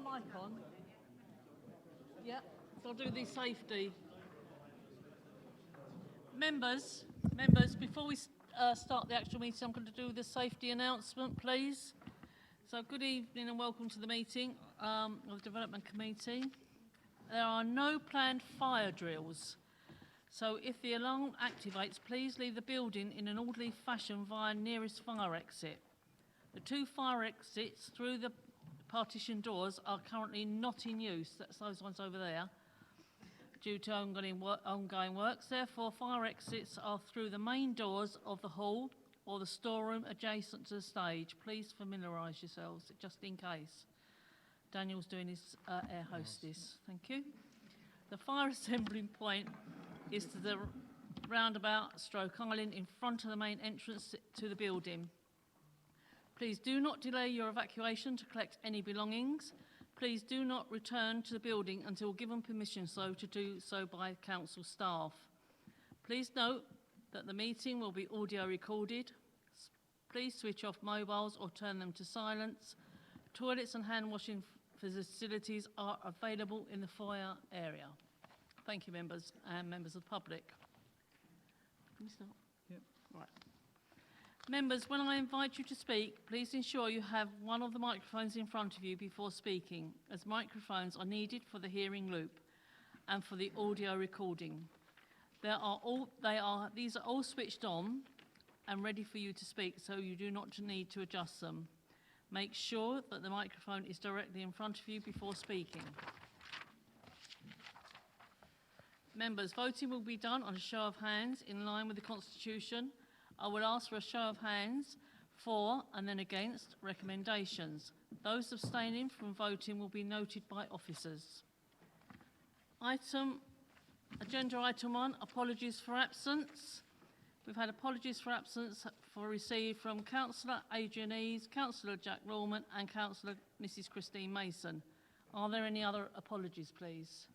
my mic on? Yeah, so I'll do the safety. Members, before we start the actual meeting, I'm going to do the safety announcement, please. So good evening and welcome to the meeting of the Development Committee. There are no planned fire drills. So if the alarm activates, please leave the building in an orderly fashion via nearest fire exit. The 2 fire exits through the partition doors are currently not in use. That's those ones over there, due to ongoing works. Therefore, fire exits are through the main doors of the hall or the storeroom adjacent to the stage. Please familiarise yourselves, just in case. Daniel's doing his air hostess. Thank you. The fire assembling point is to the roundabout stroke island in front of the main entrance to the building. Please do not delay your evacuation to collect any belongings. Please do not return to the building until given permission to do so by council staff. Please note that the meeting will be audio recorded. Please switch off mobiles or turn them to silence. Toilets and hand washing facilities are available in the foyer area. Thank you, members and members of the public. Can we start? Yep. Right. Members, when I invite you to speak, please ensure you have one of the microphones in front of you before speaking, as microphones are needed for the hearing loop and for the audio recording. These are all switched on and ready for you to speak, so you do not need to adjust them. Make sure that the microphone is directly in front of you before speaking. Members, voting will be done on a show of hands in line with the Constitution. I will ask for a show of hands for and then against recommendations. Those abstaining from voting will be noted by officers. Agenda item 1, apologies for absence. We've had apologies for absence received from Councillor Adrian Eaves, Councillor Jack Rawman and Councillor Mrs Christine Mason. Are there any other apologies, please?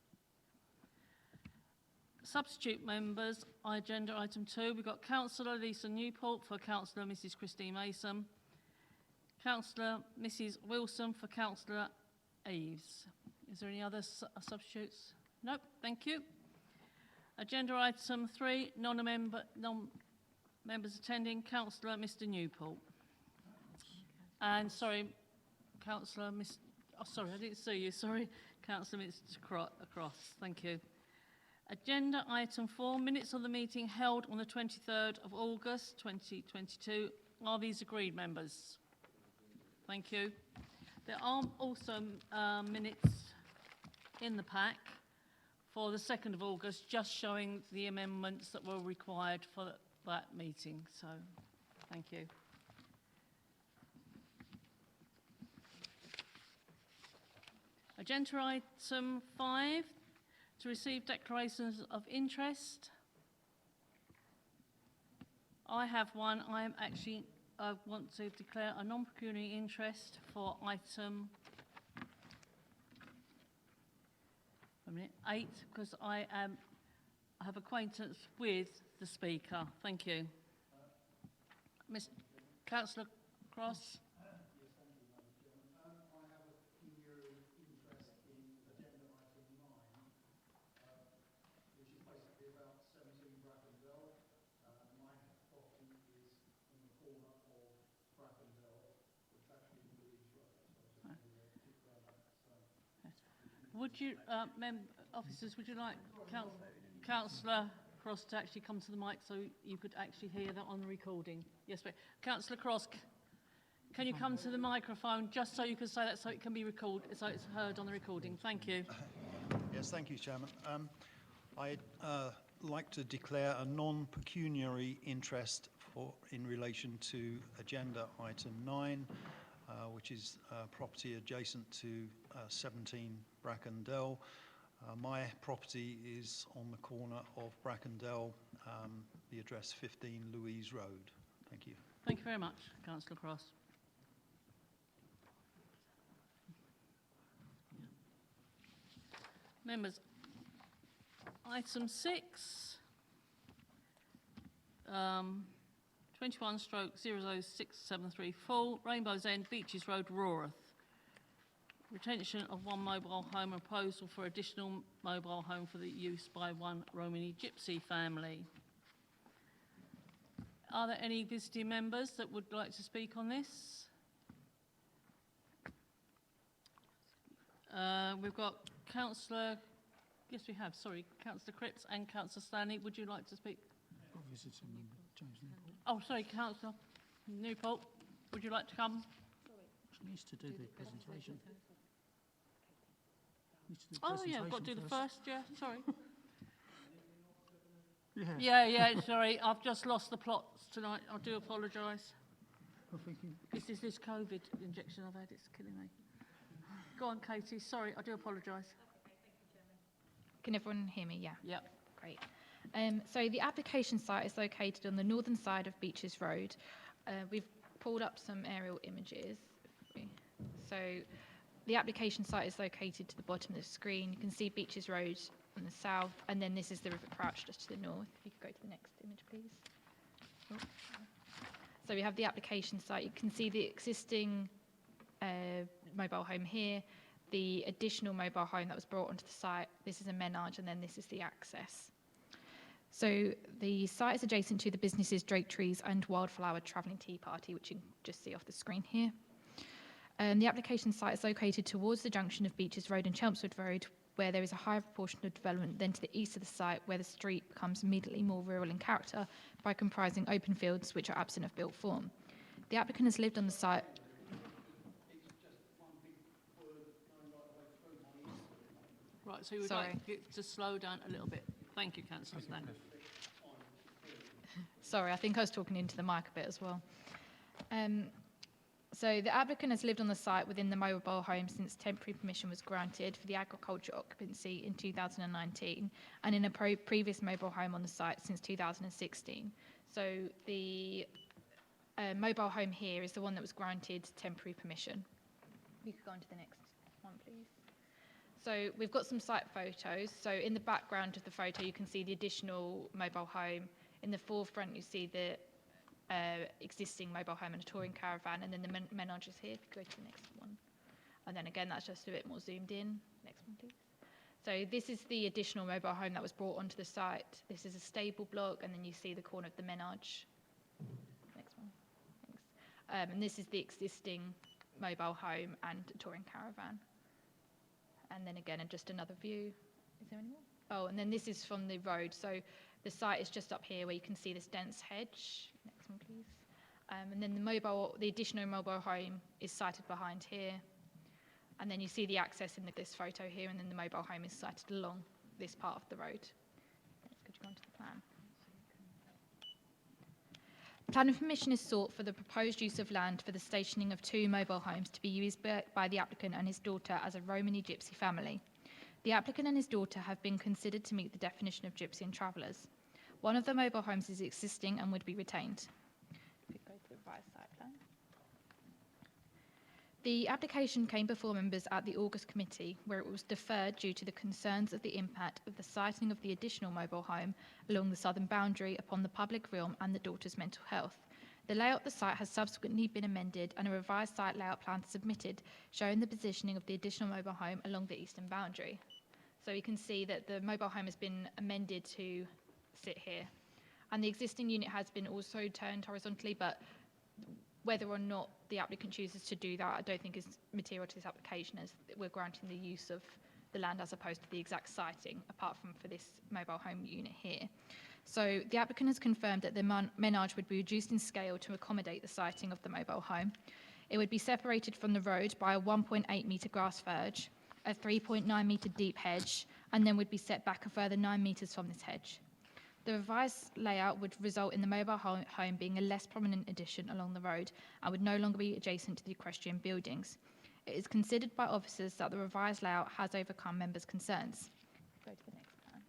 Substitute members, agenda item 2, we've got Councillor Lisa Newport for Councillor Mrs Christine Mason, Councillor Mrs Wilson for Councillor Eaves. Is there any other substitutes? Nope, thank you. Agenda item 3, non-members attending, Councillor Mr Newport. And sorry, Councillor sorry, I didn't see you, sorry. Councillor Mr Cross, thank you. Agenda item 4, minutes of the meeting held on the 23rd of August 2022. Are these agreed, members? Thank you. There are also minutes in the pack for the 2nd of August, just showing the amendments that were required for that meeting. So, thank you. Agenda item 5, to receive declarations of interest. I have one. I want to declare a non-pecuniary interest for item 8, because I have acquaintance with the speaker. Thank you. Ms. Councillor Cross. Would you, officers, would you like Councillor Cross to actually come to the mic so you could actually hear that on the recording? Yes, but Councillor Cross, can you come to the microphone just so you can say that so it can be recorded, so it's heard on the recording? Thank you. Yes, thank you, Chairman. I'd like to declare a non-pecuniary interest in relation to agenda item 9, which is property adjacent to 17 Brackendell. My property is on the corner of Brackendell, the address 15 Louise Road. Thank you. Thank you very much, Councillor Cross. Members, item 6, 21/00673 full, Rainbow's End, Beaches Road, Rawworth. retention of one mobile home, and proposal for additional mobile home for the use by one Romany Gypsy family. Are there any visiting members that would like to speak on this? We've got Councillor, yes we have, sorry, Councillor Cripps and Councillor Stanley. Would you like to speak? Visiting member, James Newport. Oh, sorry, Councillor Newport, would you like to come? She needs to do the presentation. Needs to do the Oh yeah, I've got to do the presentation first, yeah, sorry. Yeah. Yeah, sorry, I've just lost the plots tonight. I do apologise. I'm thinking, It's this COVID injection I've had, it's killing me. Go on, Katie, sorry, I do apologise. Can everyone hear me? Yeah, Yep. great. So the application site is located on the northern side of Beaches Road. We've pulled up some aerial images. So the application site is located to the bottom of the screen. You can see Beaches Road on the south, and then this is the River Crouch just to the north. If you could go to the next image, please. Oh. So we have the application site. You can see the existing mobile home here, the additional mobile home that was brought onto the site. This is a menage, and then this is the access. So the site is adjacent to the businesses Drake Trees and Wildflower Travelling Tea Party, which you can just see off the screen here. The application site is located towards the junction of Beaches Road and Chelmsford Road, where there is a higher proportion of development than to the east of the site, where the street becomes immediately more rural in character by comprising open fields which are absent of built form. The applicant has lived on the site. Right, so we would Sorry. like you to slow down a little bit. Thank you, Councillor Stanley. Sorry, I think I was talking into the mic a bit as well. So the applicant has lived on the site within the mobile home since temporary permission was granted for the agriculture occupancy in 2019, and in a previous mobile home on the site since 2016. So the mobile home here is the one that was granted temporary permission. You could go on to the next one, please. So we've got some site photos. So in the background of the photo, you can see the additional mobile home. In the forefront, you see the existing mobile home and a touring caravan, and then the menage is here. If you go to the next one. And then again, that's just a bit more zoomed in. Next one, please. So this is the additional mobile home that was brought onto the site. This is a stable block, and then you see the corner of the menage. Next one. Thanks. And this is the existing mobile home and touring caravan. And then again, and just another view. Is there any more? Oh, and then this is from the road. So the site is just up here where you can see this dense hedge. Next one, please. And then the additional mobile home is sited behind here. And then you see the access in this photo here, and then the mobile home is sited along this part of the road. Could you go on to the plan? Planning permission is sought for the proposed use of land for the stationing of 2 mobile homes to be used by the applicant and his daughter as a Romany Gypsy family. The applicant and his daughter have been considered to meet the definition of gypsy and travellers. One of the mobile homes is existing and would be retained. If you go to the revised site plan. The application came before members at the August committee, where it was deferred due to the concerns of the impact of the siting of the additional mobile home along the southern boundary upon the public realm and the daughter's mental health. The layout of the site has subsequently been amended, and a revised site layout plan submitted showing the positioning of the additional mobile home along the eastern boundary. So you can see that the mobile home has been amended to sit here. And the existing unit has been also turned horizontally, but whether or not the applicant chooses to do that, I don't think is material to this application, as we're granting the use of the land as opposed to the exact siting, apart from for this mobile home unit here. So the applicant has confirmed that the menage would be reduced in scale to accommodate the siting of the mobile home. It would be separated from the road by a 1.8 metre grass verge, a 3.9 metre deep hedge, and then would be set back a further 9 metres from this hedge. The revised layout would result in the mobile home being a less prominent addition along the road and would no longer be adjacent to the equestrian buildings. It is considered by officers that the revised layout has overcome members' concerns. Go to the next plan.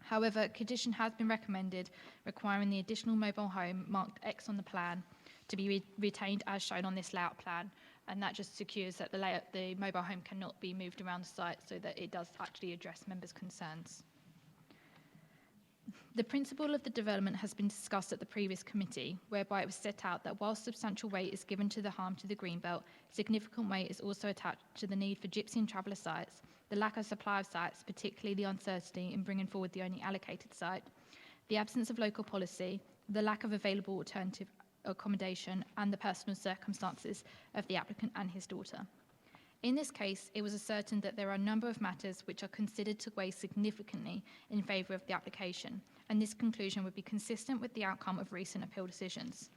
However, a condition has been recommended requiring the additional mobile home marked X on the plan to be retained as shown on this layout plan, and that just secures that the mobile home cannot be moved around the site, so that it does actually address members' concerns. The principle of the development has been discussed at the previous committee, whereby it was set out that while substantial weight is given to the harm to the Greenbelt, significant weight is also attached to the need for gypsy and traveller sites, the lack of supply of sites, particularly the uncertainty in bringing forward the only allocated site, the absence of local policy, the lack of available alternative accommodation, and the personal circumstances of the applicant and his daughter. In this case, it was ascertained that there are a number of matters which are considered to weigh significantly in favour of the application, and this conclusion would be consistent with the outcome of recent appeal decisions.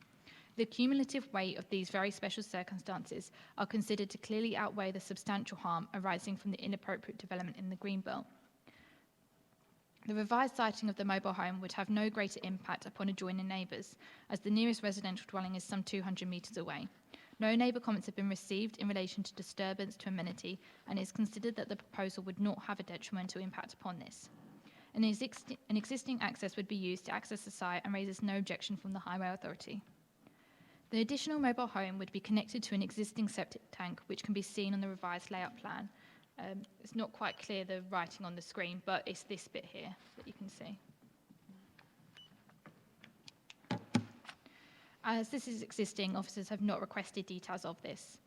The cumulative weight of these very special circumstances are considered to clearly outweigh the substantial harm arising from the inappropriate development in the Greenbelt. The revised siting of the mobile home would have no greater impact upon adjoining neighbours, as the nearest residential dwelling is some 200 metres away. No neighbour comments have been received in relation to disturbance to amenity, and it is considered that the proposal would not have a detrimental impact upon this. An existing access would be used to access the site and raises no objection from the Highway Authority. The additional mobile home would be connected to an existing septic tank, which can be seen on the revised layout plan. It's not quite clear, the writing on the screen, but it's this bit here that you can see. As this is existing, officers have not requested details of this.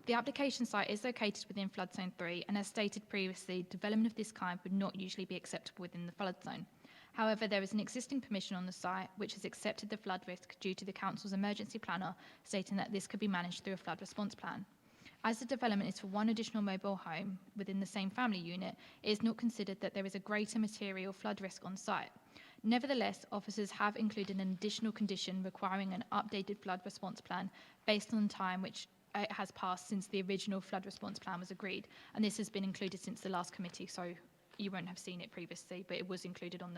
The application site is located within Flood Zone 3, and as stated previously, development of this kind would not usually be acceptable within the flood zone. However, there is an existing permission on the site which has accepted the flood risk due to the Council's emergency planner stating that this could be managed through a flood response plan. As the development is for one additional mobile home within the same family unit, it is not considered that there is a greater material flood risk on site. Nevertheless, officers have included an additional condition requiring an updated flood response plan based on the time which it has passed since the original flood response plan was agreed, and this has been included since the last committee, so you won't have seen it previously, but it was included on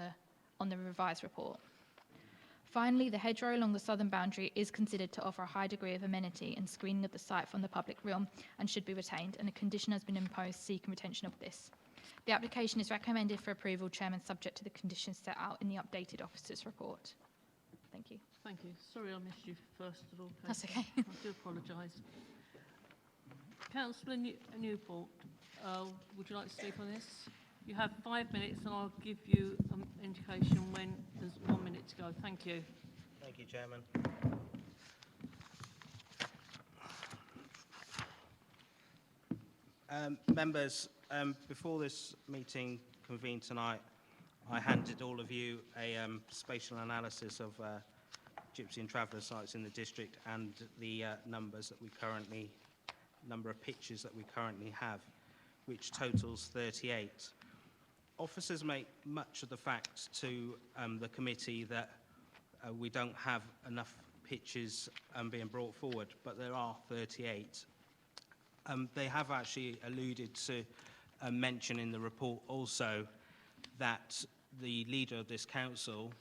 the revised report. Finally, the hedgerow along the southern boundary is considered to offer a high degree of amenity and screening of the site from the public realm and should be retained, and a condition has been imposed seeking retention of this. The application is recommended for approval, Chairman, subject to the conditions set out in the updated officer's report. Thank you. Thank you. Sorry I missed you first of all. Kate. That's okay. I do apologise. Councillor Newport, would you like to speak on this? You have 5 minutes and I'll give you an indication when there's 1 minute to go. Thank you. Thank you, Chairman. Members, before this meeting convened tonight, I handed all of you a spatial analysis of gypsy and traveller sites in the district and the number of pitches that we currently have, which totals 38. Officers make much of the fact to the committee that we don't have enough pitches being brought forward, but there are 38. They have actually alluded to mention in the report also that the leader of this council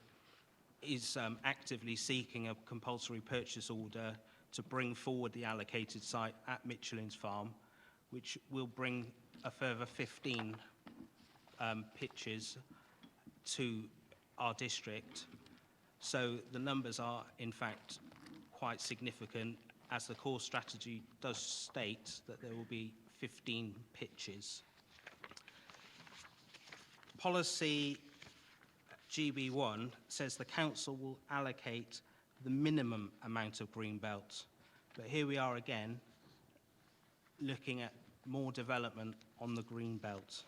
is actively seeking a compulsory purchase order to bring forward the allocated site at Mitchell's Farm, which will bring a further 15 pitches to our district. So the numbers are in fact quite significant, as the core strategy does state that there will be 15 pitches. Policy GB1 says the council will allocate the minimum amount of green belt, but here we are again looking at more development on the green belt.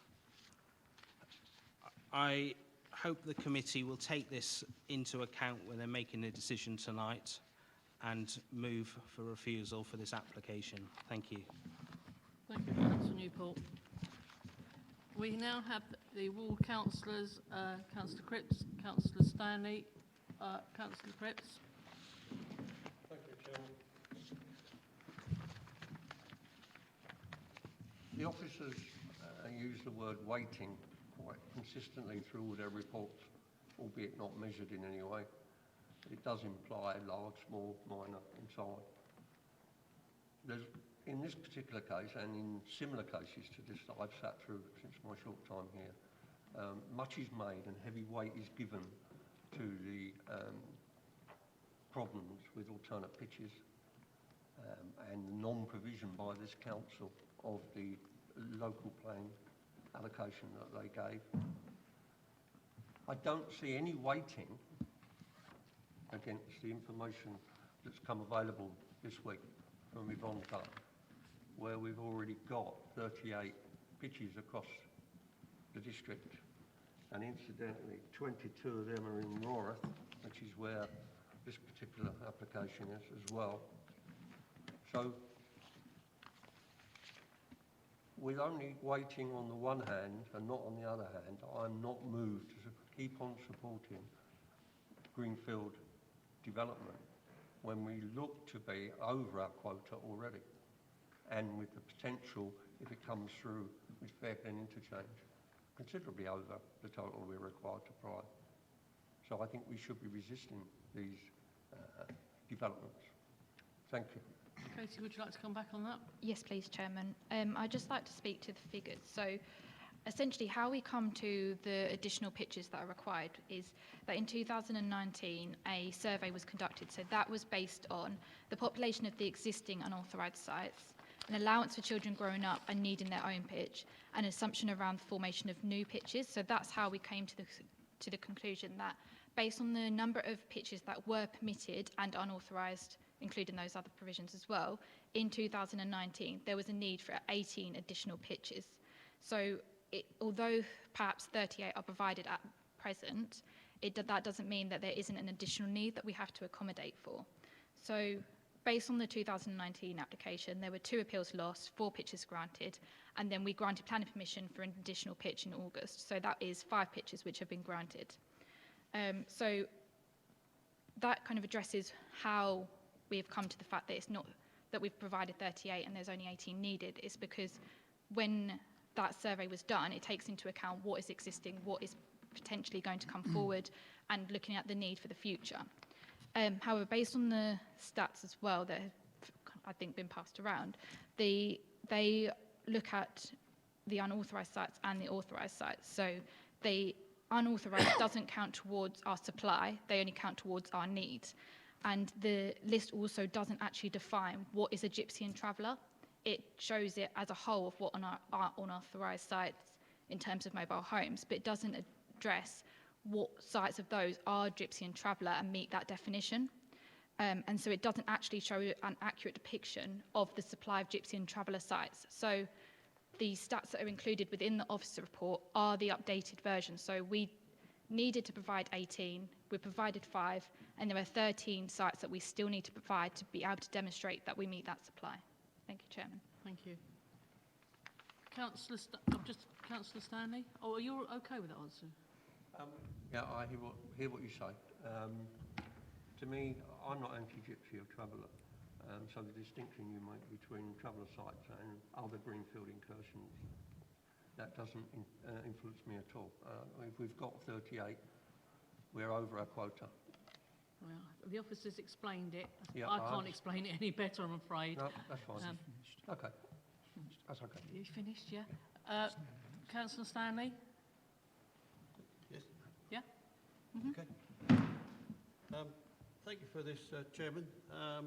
I hope the committee will take this into account when they're making a decision tonight and move for refusal for this application. Thank you. Thank you, Councillor Newport. We now have the ward councillors, Councillor Cripps, Councillor Stanley, Councillor Cripps. Thank you, Chairman. The officers use the word waiting quite consistently through all their reports, albeit not measured in any way. It does imply large, small, minor, and so on. In this particular case, and in similar cases to this that I've sat through since my short time here, much is made and heavy weight is given to the problems with alternate pitches and non-provision by this council of the local plan allocation that they gave. I don't see any weighting against the information that's come available this week from Yvonne Dunn, where we've already got 38 pitches across the district, and incidentally 22 of them are in Rorath, which is where this particular application is as well. So with only waiting on the one hand and not on the other hand, I'm not moved to keep on supporting greenfield development when we look to be over our quota already, and with the potential, if it comes through with Fairglen interchange, considerably over the total we're required to provide. So I think we should be resisting these developments. Thank you. Katie, would you like to come back on that? Yes, please, Chairman. I'd just like to speak to the figures. So essentially how we come to the additional pitches that are required is that in 2019 a survey was conducted. So that was based on the population of the existing unauthorised sites, an allowance for children growing up and needing their own pitch, and an assumption around the formation of new pitches. So that's how we came to the conclusion that based on the number of pitches that were permitted and unauthorised, including those other provisions as well, in 2019 there was a need for 18 additional pitches. So although perhaps 38 are provided at present, that doesn't mean that there isn't an additional need that we have to accommodate for. So based on the 2019 application, there were 2 appeals lost, 4 pitches granted, and then we granted planning permission for an additional pitch in August. So that is 5 pitches which have been granted. So that kind of addresses how we have come to the fact that it's not that we've provided 38 and there's only 18 needed. It's because when that survey was done, it takes into account what is existing, what is potentially going to come forward, and looking at the need for the future. However, based on the stats as well that have, I think, been passed around, they look at the unauthorised sites and the authorised sites. So the unauthorised doesn't count towards our supply, they only count towards our needs. And the list also doesn't actually define what is a gypsy and traveller. It shows it as a whole of what on our unauthorised sites in terms of mobile homes, but it doesn't address what sites of those are gypsy and traveller and meet that definition. And so it doesn't actually show an accurate depiction of the supply of gypsy and traveller sites. So the stats that are included within the officer report are the updated version. So we needed to provide 18, we provided 5, and there are 13 sites that we still need to provide to be able to demonstrate that we meet that supply. Thank you, Chairman. Thank you. Councillor Stanley? Oh, are you okay with that answer? Yeah, I hear what you say. To me, I'm not anti-gypsy or traveller, so the distinction you make between traveller sites and other greenfield incursions, that doesn't influence me at all. If we've got 38, we're over our quota. Well, the officers explained it. Yeah, I can't explain it any better, I'm afraid. No, that's fine. Um, Okay, that's okay. You finished, yeah? Councillor Stanley? Yes. Yeah? Okay. Thank you for this, Chairman. I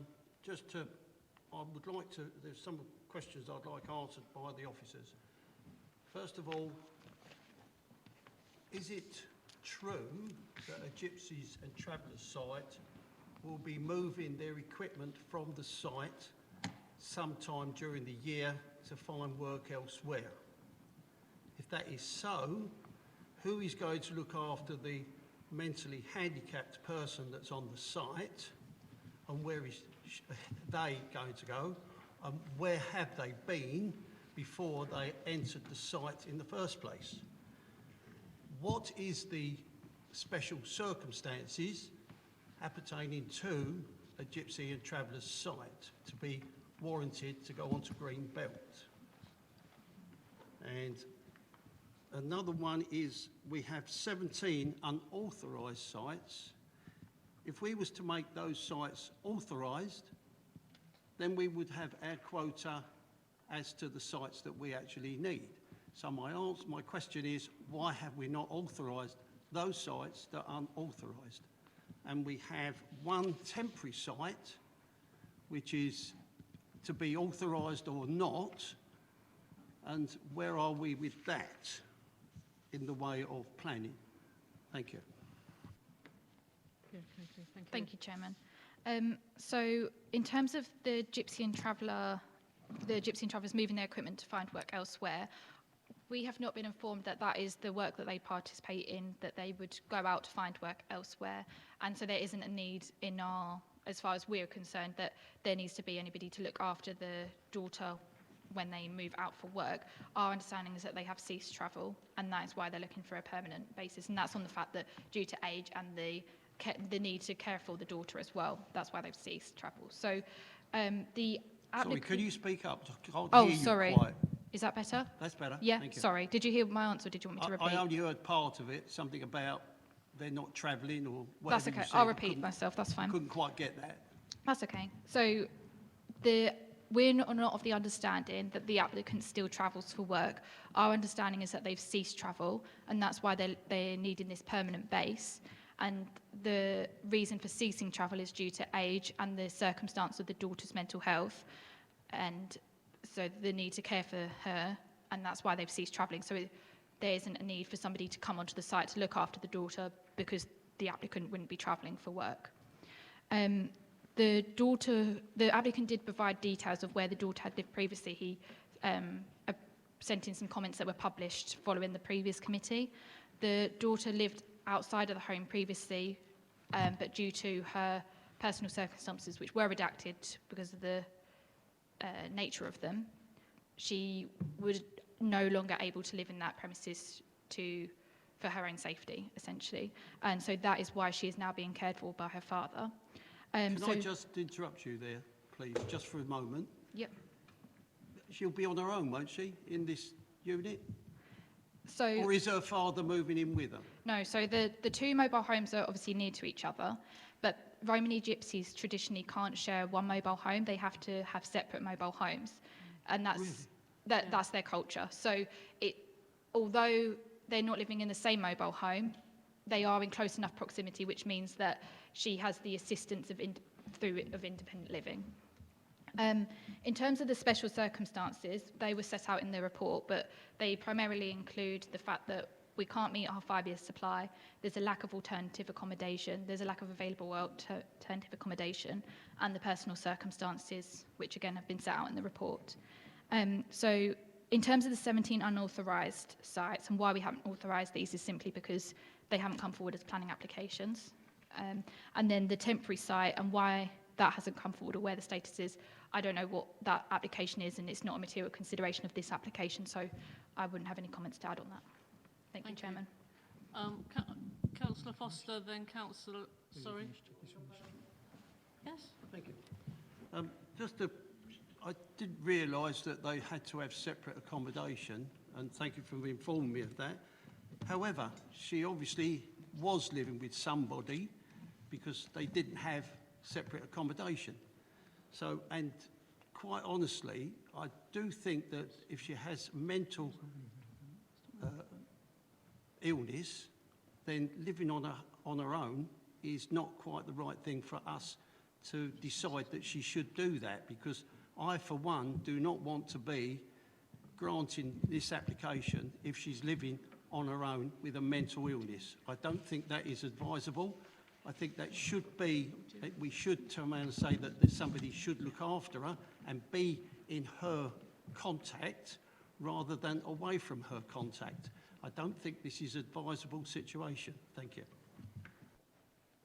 would like to, there's some questions I'd like answered by the officers. First of all, is it true that a gypsies and travellers site will be moving their equipment from the site sometime during the year to find work elsewhere? If that is so, who is going to look after the mentally handicapped person that's on the site, and where is they going to go, and where have they been before they entered the site in the first place? What is the special circumstances appertaining to a gypsy and travellers site to be warranted to go onto Green Belt? And another one is we have 17 unauthorised sites. If we was to make those sites authorised, then we would have our quota as to the sites that we actually need. So my question is, why have we not authorised those sites that are unauthorised? And we have one temporary site, which is to be authorised or not, and where are we with that in the way of planning? Thank you. Thank you, Chairman. So in terms of the Gypsy and Travellers moving their equipment to find work elsewhere, we have not been informed that that is the work that they participate in, that they would go out to find work elsewhere. And so there isn't a need in our, as far as we're concerned, that there needs to be anybody to look after the daughter when they move out for work. Our understanding is that they have ceased travel, and that is why they're looking for a permanent basis. And that's on the fact that due to age and the need to care for the daughter as well, that's why they've ceased travel. So the Sorry, could you speak up? I can't Oh, hear you sorry. quite. Is that better? That's better. Yeah, Thank you. sorry. Did you hear my answer or did you want me to repeat? I only heard part of it, something about they're not travelling or whatever. That's you okay. said. I'll I repeat couldn't- myself. That's fine. Couldn't quite get that. That's okay. So we're not of the understanding that the applicant still travels for work. Our understanding is that they've ceased travel, and that's why they're needing this permanent base. And the reason for ceasing travel is due to age and the circumstance of the daughter's mental health, and so the need to care for her, and that's why they've ceased travelling. So there isn't a need for somebody to come onto the site to look after the daughter because the applicant wouldn't be travelling for work. The applicant did provide details of where the daughter had lived previously. He sent in some comments that were published following the previous committee. The daughter lived outside of the home previously, but due to her personal circumstances, which were redacted because of the nature of them, she was no longer able to live in that premises for her own safety, essentially. And so that is why she is now being cared for by her father. Can I just interrupt you there, please, just for a moment? Yep. She'll be on her own, won't she, in this unit? So, Or is her father moving in with her? no, so the two mobile homes are obviously near to each other, but Romany Gypsies traditionally can't share one mobile home. They have to have separate mobile homes, and that's their culture. So although they're not living in the same mobile home, they are in close enough proximity, which means that she has the assistance of independent living. In terms of the special circumstances, they were set out in the report, but they primarily include the fact that we can't meet our 5-year supply, there's a lack of alternative accommodation, there's a lack of available alternative accommodation, and the personal circumstances, which again have been set out in the report. So in terms of the 17 unauthorised sites, and why we haven't authorised these is simply because they haven't come forward as planning applications. And then the temporary site and why that hasn't come forward or where the status is, I don't know what that application is, and it's not a material consideration of this application, so I wouldn't have any comments to add on that. Thank you, Chairman. Councillor Foster, then Councillor... Sorry? Yes? Thank you. I didn't realise that they had to have separate accommodation, and thank you for informing me of that. However, she obviously was living with somebody because they didn't have separate accommodation. So, and quite honestly, I do think that if she has mental illness, then living on her own is not quite the right thing for us to decide that she should do that, because I, for one, do not want to be granting this application if she's living on her own with a mental illness. I don't think that is advisable. I think that should be, that we should turn around and say that somebody should look after her and be in her contact rather than away from her contact. I don't think this is an advisable situation. Thank you.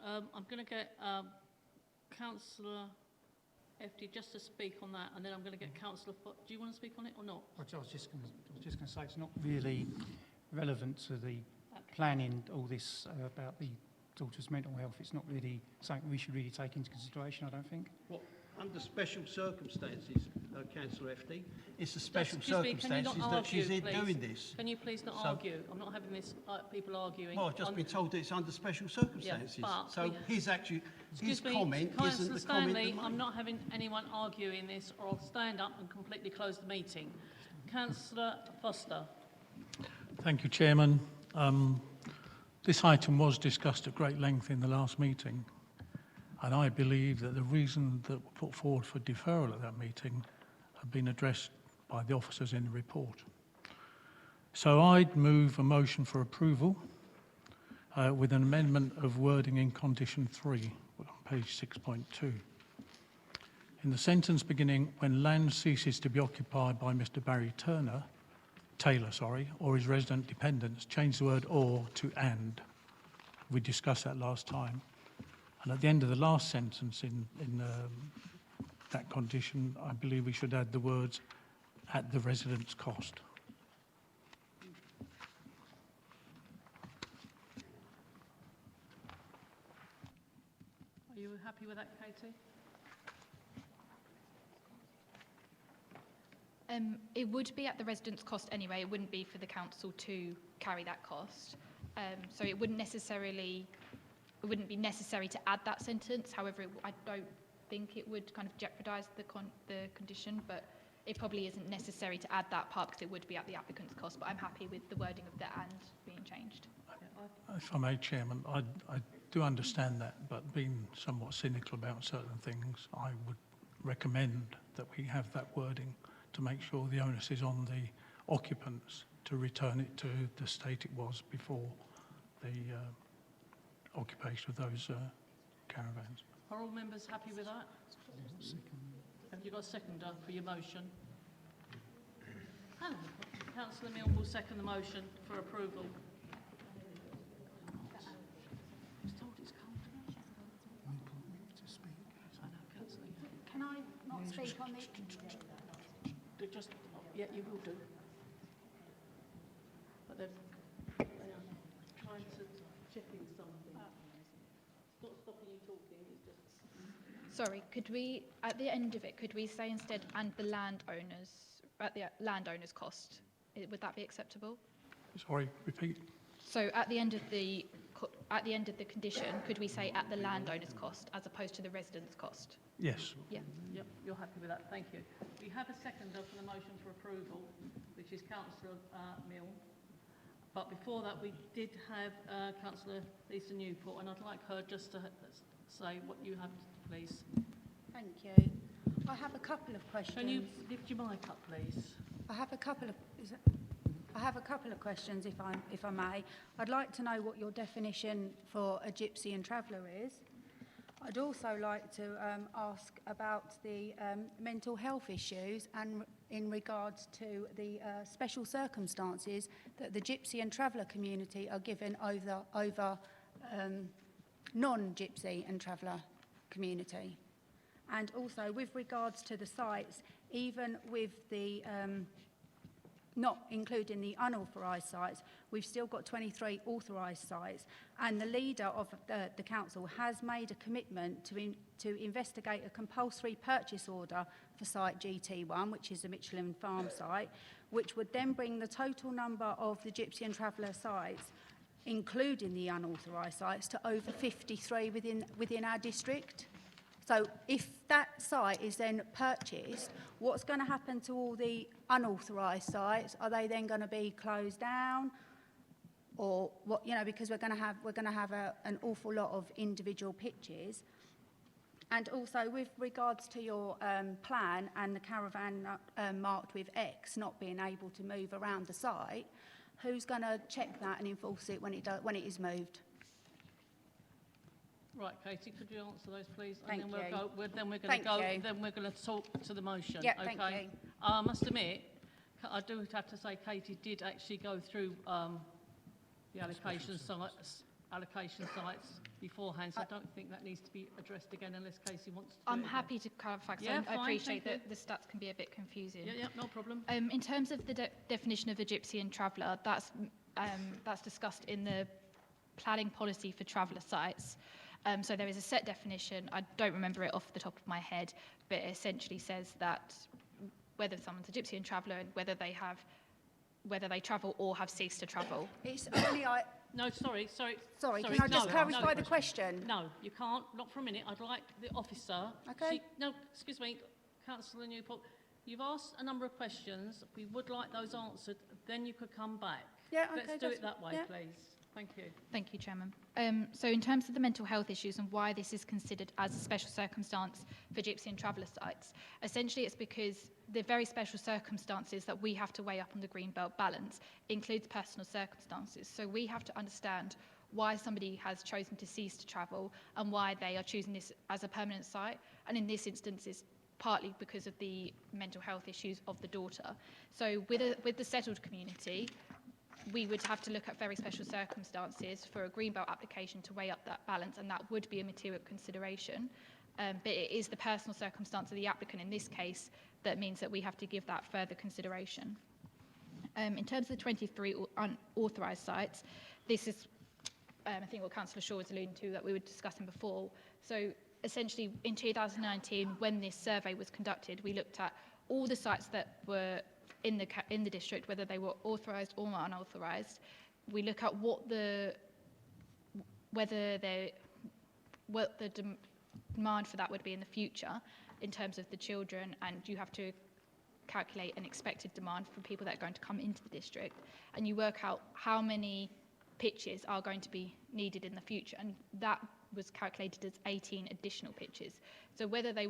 I'm going to get Councillor FD just to speak on that, and then I'm going to get Councillor... Do you want to speak on it or not? I was just going to say it's not really relevant to the planning, all this about the daughter's mental health. It's not really something we should really take into consideration, I don't think. Well, under special circumstances, Councillor FD, it's the special Excuse me, can you not circumstances that she's argue, in please? doing this. Can you please not So- argue? I'm not having this, people arguing. Well, I've just been told that it's under special circumstances. but So his Excuse me, comment isn't Councillor the Stanley, comment that I'm not having anyone arguing this, or I'll stand up and completely close the meeting. Councillor Foster. Thank you, Chairman. This item was discussed at great length in the last meeting, and I believe that the reason that were put forward for deferral at that meeting have been addressed by the officers in the report. So I'd move a motion for approval with an amendment of wording in condition 3, on page 6.2. In the sentence beginning, when land ceases to be occupied by Mr. Barry Taylor, or his resident dependents, change the word or to and. We discussed that last time. And at the end of the last sentence in that condition, I believe we should add the words at the resident's cost. Are you happy with that, Katie? It would be at the resident's cost anyway. It wouldn't be for the council to carry that cost. So it wouldn't be necessary to add that sentence. However, I don't think it would kind of jeopardise the condition, but it probably isn't necessary to add that part because it would be at the applicant's cost. But I'm happy with the wording of the and being changed. If I may, Chairman, I do understand that, but being somewhat cynical about certain things, I would recommend that we have that wording to make sure the onus is on the occupants to return it to the state it was before the occupation of those caravans. Are all members happy with that? Have you got a seconder for your motion? Hello. Councillor Milne will second the motion for approval. I was told it's cold. I know, Councillor. Can I not speak on the... Just, yeah, you will do. But they are trying to chip in something. It's not stopping you talking, it's just... Sorry, could we, at the end of it, could we say instead, and the landowners, at the landowner's cost? Would that be acceptable? Sorry, repeat. So at the end of the condition, could we say at the landowner's cost as opposed to the resident's cost? Yes. Yeah. Yep, you're happy with that, thank you. We have a seconder for the motion for approval, which is Councillor Milne. But before that, we did have Councillor Lisa Newport, and I'd like her just to say what you have, please. Thank you. I have a couple of questions. Can you lift your mic up, please? I have a couple of questions, if I may. I'd like to know what your definition for a gypsy and traveller is. I'd also like to ask about the mental health issues and in regards to the special circumstances that the gypsy and traveller community are given over non-gypsy and traveller community. And also with regards to the sites, even with the not including the unauthorised sites, we've still got 23 authorised sites, and the leader of the council has made a commitment to investigate a compulsory purchase order for site GT1, which is the Michelin Farm site, which would then bring the total number of the gypsy and traveller sites, including the unauthorised sites, to over 53 within our district. So if that site is then purchased, what's going to happen to all the unauthorised sites? Are they then going to be closed down, or what? You know, because we're going to have an awful lot of individual pitches. And also with regards to your plan and the caravan marked with X not being able to move around the site, who's going to check that and enforce it when it is moved? Right, Katie, could you answer those, please? Thank and you. Then we're Thank you. Then we're going to talk to the motion. Yeah, okay? thank you. I must admit, I do have to say, Katie did actually go through the allocation sites beforehand, so I don't think that needs to be addressed again unless Casey wants to. I'm happy to clarify, because Yeah, I fine, appreciate thank that the stats can be a bit confusing. Yeah, no problem. In terms of the definition of a gypsy and traveller, that's discussed in the planning policy for traveller sites. So there is a set definition. I don't remember it off the top of my head, but it essentially says that whether someone's a gypsy and traveller and whether they travel or have ceased to travel. It's only No, sorry. Sorry, can I just clarify the question? No, you can't. Not for a minute. I'd like the officer. Okay. No, excuse me, Councillor Newport. You've asked a number of questions. We would like those answered. Then you could come back. Yeah, okay. Let's do it that way, yeah. please. Thank you. Thank you, Chairman. So in terms of the mental health issues and why this is considered as a special circumstance for gypsy and traveller sites, essentially it's because the very special circumstances that we have to weigh up on the Greenbelt balance includes personal circumstances. So we have to understand why somebody has chosen to cease to travel and why they are choosing this as a permanent site. And in this instance, it's partly because of the mental health issues of the daughter. So with the settled community, we would have to look at very special circumstances for a Greenbelt application to weigh up that balance, and that would be a material consideration. But it is the personal circumstance of the applicant in this case that means that we have to give that further consideration. In terms of the 23 unauthorised sites, this is, I think what Councillor Shaw was alluding to that we were discussing before. So essentially in 2019, when this survey was conducted, we looked at all the sites that were in the district, whether they were authorised or unauthorised. We look at what the demand for that would be in the future in terms of the children, and you have to calculate an expected demand for people that are going to come into the district, and you work out how many pitches are going to be needed in the future, and that was calculated as 18 additional pitches. So when they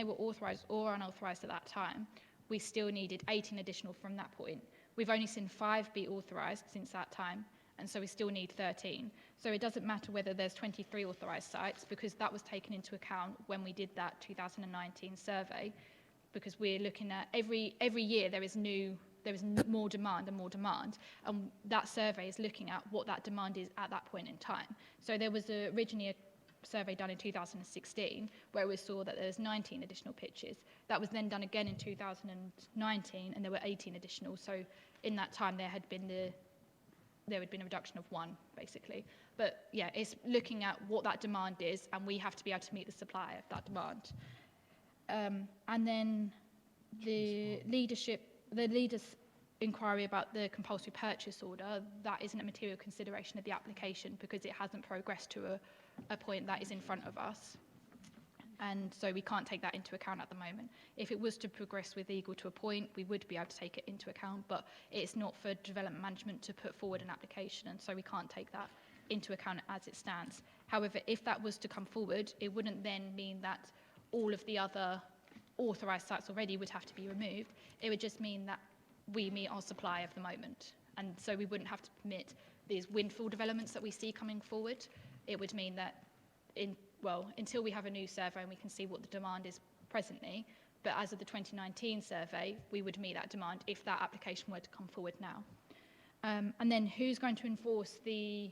were authorised or unauthorised at that time, we still needed 18 additional from that point. We've only seen 5 be authorised since that time, and so we still need 13. So it doesn't matter whether there's 23 authorised sites, because that was taken into account when we did that 2019 survey, because we're looking at every year there is more demand and more demand, and that survey is looking at what that demand is at that point in time. So there was originally a survey done in 2016 where we saw that there was 19 additional pitches. That was then done again in 2019 and there were 18 additional. So in that time there had been a reduction of 1 basically. But yeah, it's looking at what that demand is, and we have to be able to meet the supply of that demand. And then the leader's inquiry about the compulsory purchase order, that isn't a material consideration of the application because it hasn't progressed to a point that is in front of us. And so we can't take that into account at the moment. If it was to progress with Eagle to a point, we would be able to take it into account, but it's not for development management to put forward an application, and so we can't take that into account as it stands. However, if that was to come forward, it wouldn't then mean that all of the other authorised sites already would have to be removed. It would just mean that we meet our supply of the moment, and so we wouldn't have to permit these windfall developments that we see coming forward. It would mean that until we have a new survey and we can see what the demand is presently, but as of the 2019 survey, we would meet that demand if that application were to come forward now. And then who's going to enforce the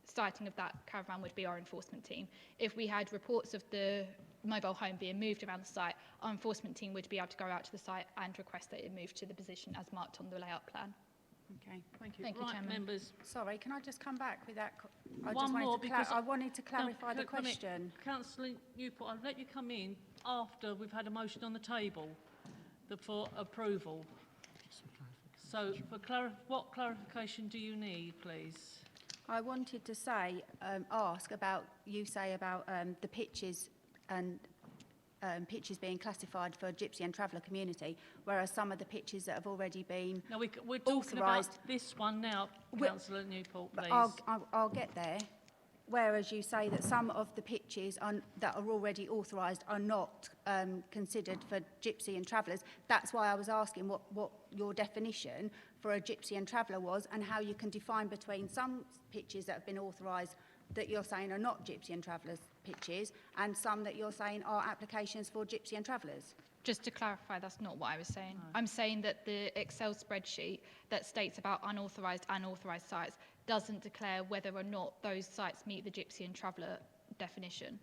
siting of that caravan would be our enforcement team. If we had reports of the mobile home being moved around the site, our enforcement team would be able to go out to the site and request that it move to the position as marked on the layout plan. Okay. Thank you. Thank you, Right, Chairman. members. Sorry, can I just come back with that? I wanted to clarify the question. Councillor Newport, I'll let you come in after we've had a motion on the table for approval. So what clarification do you need, please? I wanted to ask about the pitches and pitches being classified for Gypsy and Traveller community, whereas some of the pitches that have already been No, we're talking about authorised. this one now, Councillor Newport, please. I'll get there. Whereas you say that some of the pitches that are already authorised are not considered for Gypsy and Travellers. That's why I was asking what your definition for a Gypsy and Traveller was, and how you can define between some pitches that have been authorised that you're saying are not Gypsy and Travellers pitches, and some that you're saying are applications for Gypsy and Travellers. Just to clarify, that's not what I was saying. No. I'm saying that the Excel spreadsheet that states about unauthorised and authorised sites doesn't declare whether or not those sites meet the Gypsy and Traveller definition.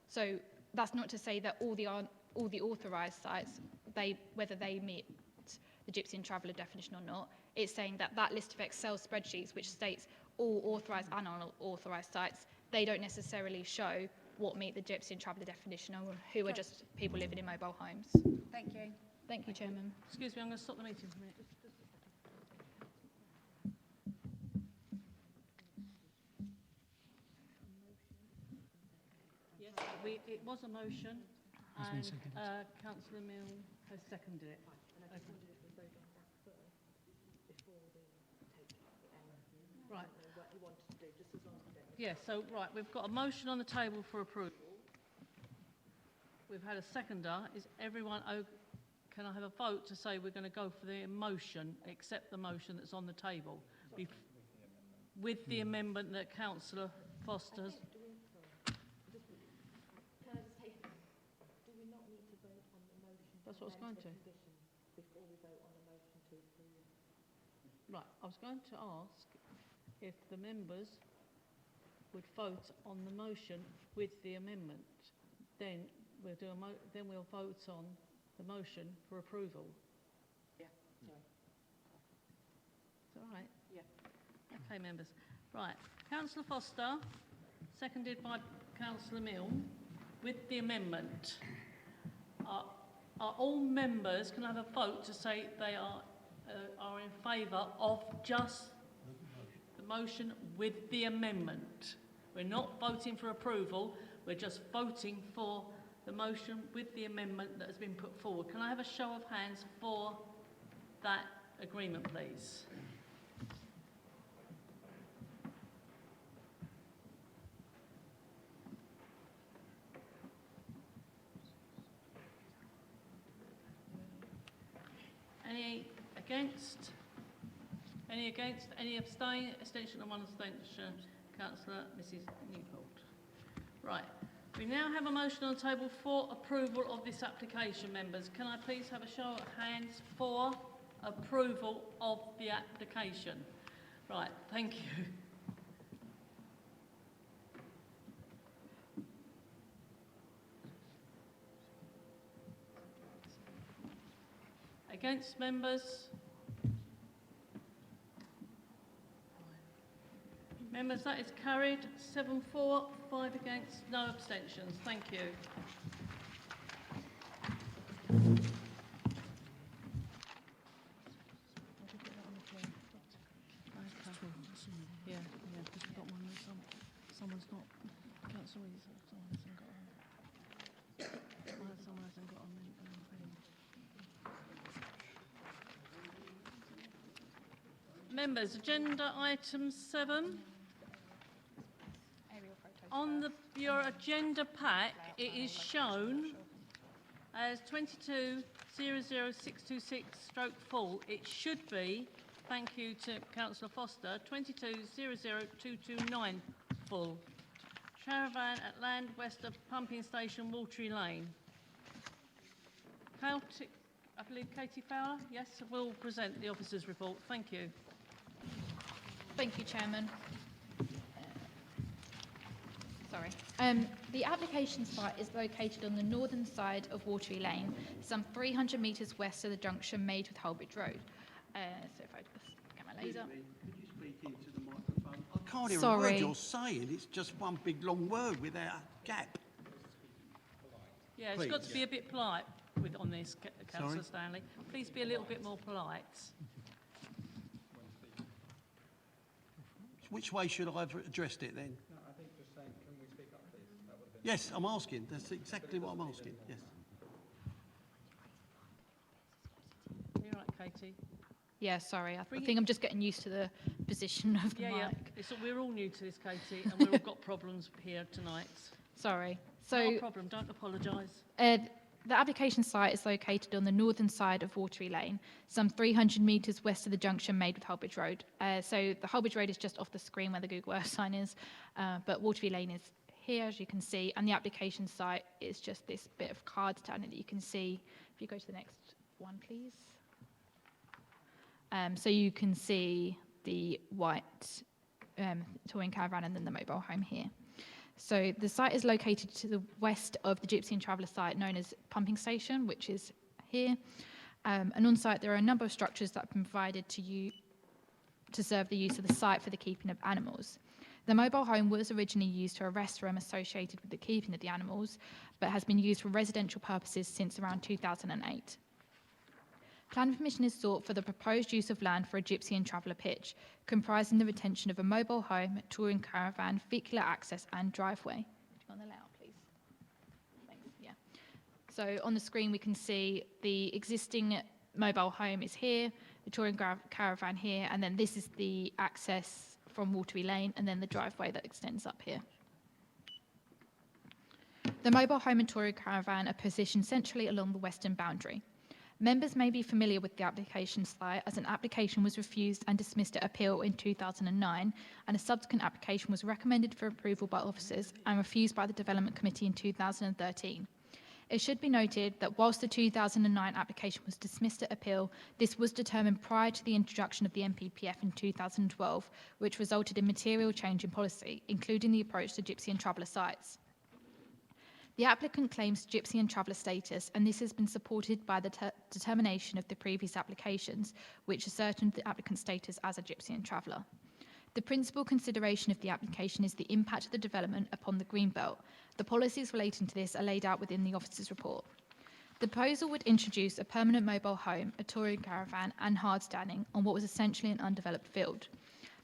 So that's not to say that all the authorised sites, whether they meet the Gypsy and Traveller definition or not. It's saying that that list of Excel spreadsheets which states all authorised and unauthorised sites, they don't necessarily show what meet the Gypsy and Traveller definition or who are just people living in mobile homes. Thank you. Thank you, Chairman. Excuse me, I'm going to stop the meeting for a minute. Yes, it was a motion, and Councillor Mill has seconded it. Okay. Right. Yeah, so, right, we've got a motion on the table for approval. We've had a seconder. Is everyone can I have a vote to say we're going to go for the motion, accept the motion that's on the table? with the amendment that Councillor Foster's. That's what I was going to. Right, I was going to ask if the members would vote on the motion with the amendment. Then we'll do then we'll vote on the motion for approval. Yeah, sorry. Is that right? Yeah. Okay, members. Right, Councillor Foster, seconded by Councillor Milne, with the amendment. Are all members, can I have a vote to say they are in favour of just the motion with the amendment? We're not voting for approval, we're just voting for the motion with the amendment that has been put forward. Can I have a show of hands for that agreement, please? Any against? Any against? Any abstain? Abstention and one abstention. Councillor Mrs Newport. Right. We now have a motion on the table for approval of this application, members. Can I please have a show of hands for approval of the application? Right. Thank you. Against, members? Members, that is carried. 7-4, 5 against, no abstentions. Thank you. Yeah, because we've got one that someone's not, Councillor someone hasn't got a thing. Members, agenda item 7. On your agenda pack, it is shown as 22-00626/full. It should be, thank you to Councillor Foster, 22-00229 full. Caravan at land west of pumping station, Watery Lane. I believe Katie Fowler, yes, will present the officer's report. Thank you. Thank you, Chairman. Sorry. The application site is located on the northern side of Watery Lane, some 300 metres west of the junction made with Holbridge Road. So if I just get my laser. Could you speak into the microphone? I can't hear a Sorry. word you're saying. It's just one big long word without a gap. Yeah, it's got to be a bit polite on this, Councillor Sorry? Stanley. Please be a little bit more polite. Which way should I have addressed it then? No, I think just saying, can we speak up, please? That would have been... Yes, I'm asking. That's exactly what I'm asking. Yes. You're right, Katie. Yeah, sorry. I Bring think I'm just getting used to the position of the Yeah, mic. yeah. We're all new to this, Katie, and we've all got problems here tonight. Sorry. No So problem. Don't apologise. the application site is located on the northern side of Watery Lane, some 300 metres west of the junction made with Holbridge Road. So the Holbridge Road is just off the screen where the Google Earth sign is, but Watery Lane is here, as you can see, and the application site is just this bit of Cardstown that you can see. If you go to the next one, please. So you can see the white touring caravan and then the mobile home here. So the site is located to the west of the Gypsy and Traveller site known as Pumping Station, which is here. And on site there are a number of structures that have been provided to you to serve the use of the site for the keeping of animals. The mobile home was originally used for a rest room associated with the keeping of the animals, but has been used for residential purposes since around 2008. Planning permission is sought for the proposed use of land for a Gypsy and Traveller pitch, comprising the retention of a mobile home, touring caravan, vehicular access and driveway. Could you go on the layout, please? Thanks, yeah. So on the screen we can see the existing mobile home is here, the touring caravan here, and then this is the access from Watery Lane, and then the driveway that extends up here. The mobile home and touring caravan are positioned centrally along the western boundary. Members may be familiar with the application site as an application was refused and dismissed at appeal in 2009 and a subsequent application was recommended for approval by officers and refused by the Development Committee in 2013. It should be noted that whilst the 2009 application was dismissed at appeal, this was determined prior to the introduction of the NPPF in 2012, which resulted in material change in policy, including the approach to gypsy and traveller sites. The applicant claims gypsy and traveller status, and this has been supported by the determination of the previous applications, which ascertained the applicant's status as a gypsy and traveller. The principal consideration of the application is the impact of the development upon the Greenbelt. The policies relating to this are laid out within the officer's report. The proposal would introduce a permanent mobile home, a touring caravan, and hard standing on what was essentially an undeveloped field.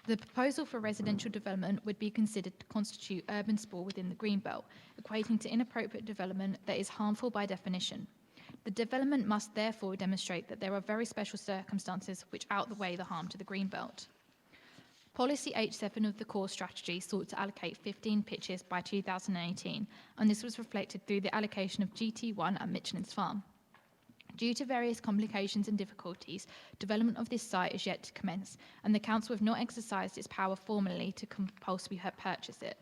The proposal for residential development would be considered to constitute urban sprawl within the Greenbelt, equating to inappropriate development that is harmful by definition. The development must therefore demonstrate that there are very special circumstances which outweigh the harm to the Greenbelt. Policy H7 of the core strategy sought to allocate 15 pitches by 2018, and this was reflected through the allocation of GT1 at Michelin's Farm. Due to various complications and difficulties, development of this site is yet to commence, and the Council have not exercised its power formally to compulsory purchase it.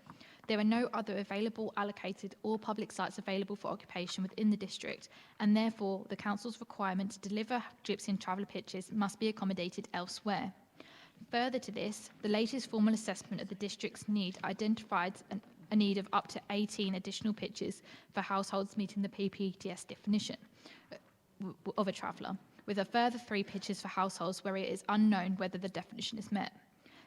There are no other available, allocated, or public sites available for occupation within the district, and therefore the Council's requirement to deliver gypsy and traveller pitches must be accommodated elsewhere. Further to this, the latest formal assessment of the district's need identified a need of up to 18 additional pitches for households meeting the PPTS definition of a traveller, with a further 3 pitches for households where it is unknown whether the definition is met.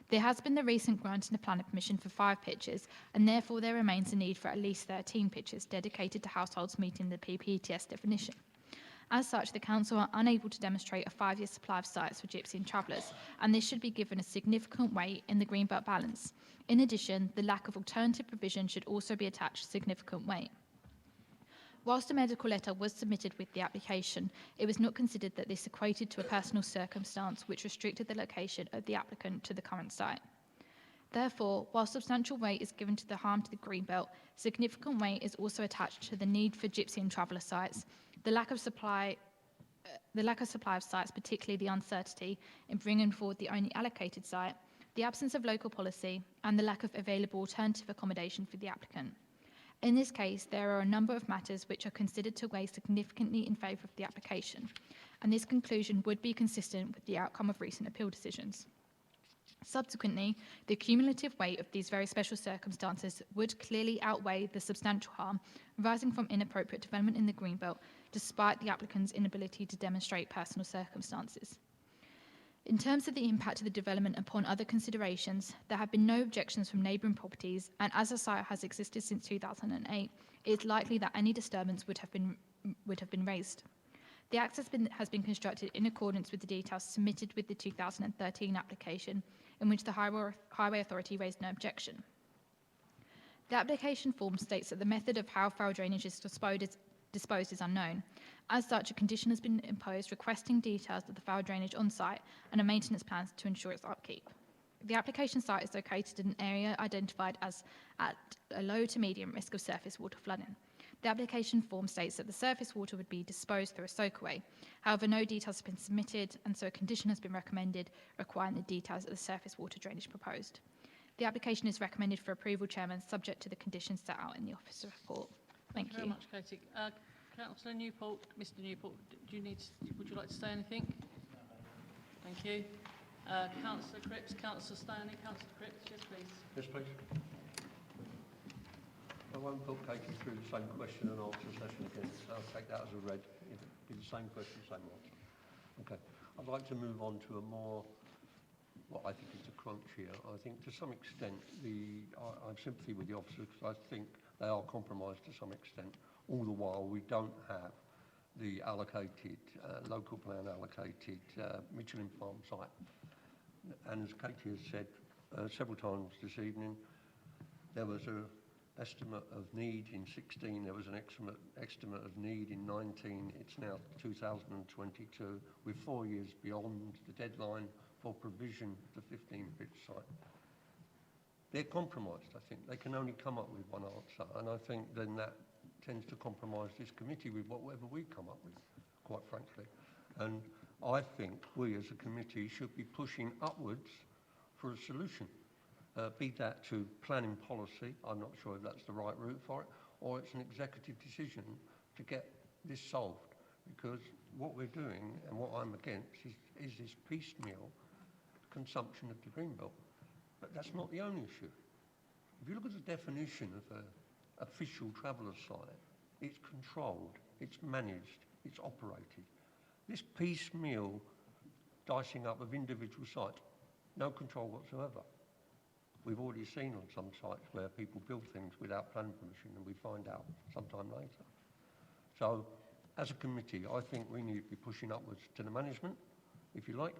There has been the recent granting of planning permission for 5 pitches, and therefore there remains a need for at least 13 pitches dedicated to households meeting the PPTS definition. As such, the Council are unable to demonstrate a 5-year supply of sites for gypsy and travellers, and this should be given a significant weight in the Greenbelt balance. In addition, the lack of alternative provision should also be attached significant weight. Whilst a medical letter was submitted with the application, it was not considered that this equated to a personal circumstance which restricted the location of the applicant to the current site. Therefore, while substantial weight is given to the harm to the Greenbelt, significant weight is also attached to the need for gypsy and traveller sites, the lack of supply of sites, particularly the uncertainty in bringing forward the only allocated site, the absence of local policy, and the lack of available alternative accommodation for the applicant. In this case, there are a number of matters which are considered to weigh significantly in favour of the application, and this conclusion would be consistent with the outcome of recent appeal decisions. Subsequently, the cumulative weight of these very special circumstances would clearly outweigh the substantial harm arising from inappropriate development in the Greenbelt, despite the applicant's inability to demonstrate personal circumstances. In terms of the impact of the development upon other considerations, there have been no objections from neighbouring properties, and as the site has existed since 2008, it is likely that any disturbance would have been raised. The Act has been constructed in accordance with the details submitted with the 2013 application, in which the Highway Authority raised no objection. The application form states that the method of how foul drainage is disposed is unknown. As such, a condition has been imposed requesting details of the foul drainage on site and a maintenance plan to ensure its upkeep. The application site is located in an area identified as at a low to medium risk of surface water flooding. The application form states that the surface water would be disposed through a soakaway. However, no details have been submitted, and so a condition has been recommended requiring the details of the surface water drainage proposed. The application is recommended for approval, Chairman, subject to the conditions set out in the officer's report. Thank you. Very much, Katie. Councillor Newport, Mr. Newport, would you like to say anything? Thank you. Councillor Cripps, Councillor Stanley, Councillor Cripps, yes, please. Yes, please. I won't put Katie through the same question and answer session again, so I'll take that as a read. It'll be the same question, same answer. Okay. I'd like to move on to a more, what I think is a crunchier. I think to some extent, I have sympathy with the officers because I think they are compromised to some extent. All the while, we don't have the allocated, local plan allocated Michelin Farm site. And as Katie has said several times this evening, there was an estimate of need in 16, there was an estimate of need in 19, it's now 2022, we're 4 years beyond the deadline for provision of the 15-pitch site. They're compromised, I think. They can only come up with one answer, and I think then that tends to compromise this committee with whatever we come up with, quite frankly. And I think we as a committee should be pushing upwards for a solution. Be that to planning policy, I'm not sure if that's the right route for it, or it's an executive decision to get this solved. Because what we're doing and what I'm against is this piecemeal consumption of the Greenbelt. But that's not the only issue. If you look at the definition of an official traveller site, it's controlled, it's managed, it's operated. This piecemeal dicing up of individual sites, no control whatsoever. We've already seen on some sites where people build things without planning permission and we find out sometime later. So, as a committee, I think we need to be pushing upwards to the management, if you like,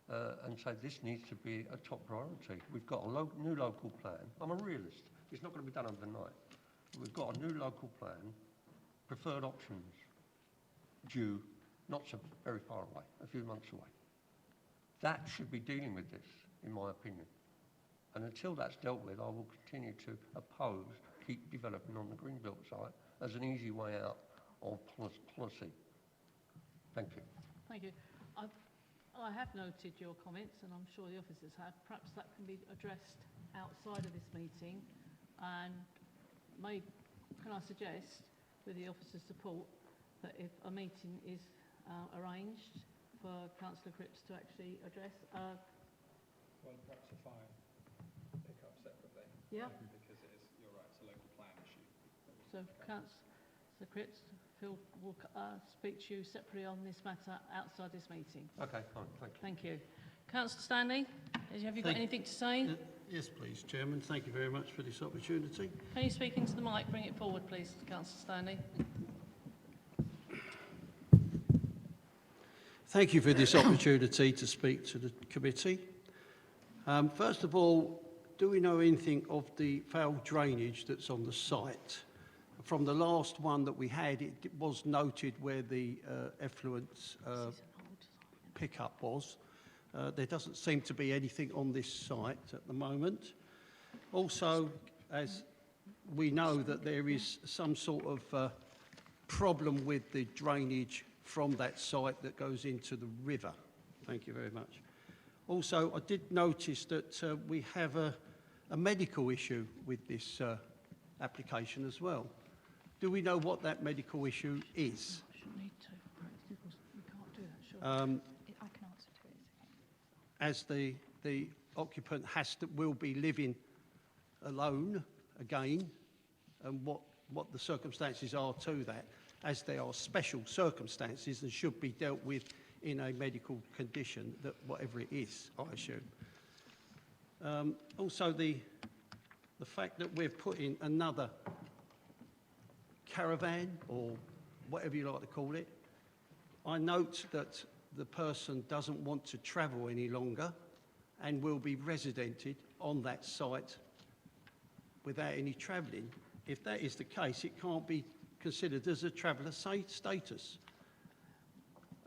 and say this needs to be a top priority. We've got a new local plan. I'm a realist. It's not going to be done overnight. We've got a new local plan, preferred options, due not so very far away, a few months away. That should be dealing with this, in my opinion. And until that's dealt with, I will continue to oppose keep developing on the Greenbelt site as an easy way out of policy. Thank you. Thank you. I have noted your comments, and I'm sure the officers have. Perhaps that can be addressed outside of this meeting. And can I suggest, with the officers' support, that if a meeting is arranged for Councillor Cripps to actually address... Well, perhaps if I pick up separately. Yeah. Because it is, you're right, it's a local plan issue. So Councillor Cripps, Phil will speak to you separately on this matter outside this meeting. Okay, fine, thank you. Thank you. Councillor Stanley, have you got anything to say? Yes, please, Chairman. Thank you very much for this opportunity. Can you speak into the mic? Bring it forward, please, Councillor Stanley. Thank you for this opportunity to speak to the committee. First of all, do we know anything of the foul drainage that's on the site? From the last one that we had, it was noted where the effluent pickup was. There doesn't seem to be anything on this site at the moment. Also, as we know that there is some sort of problem with the drainage from that site that goes into the river. Thank you very much. Also, I did notice that we have a medical issue with this application as well. Do we know what that medical issue is? I shouldn't need to, because we can't do that, sure. I can answer to it. As the occupant will be living alone again, and what the circumstances are to that, as there are special circumstances and should be dealt with in a medical condition, that whatever it is, I assume. Also, the fact that we're putting another caravan, or whatever you like to call it, I note that the person doesn't want to travel any longer and will be residented on that site without any travelling. If that is the case, it can't be considered as a traveller status.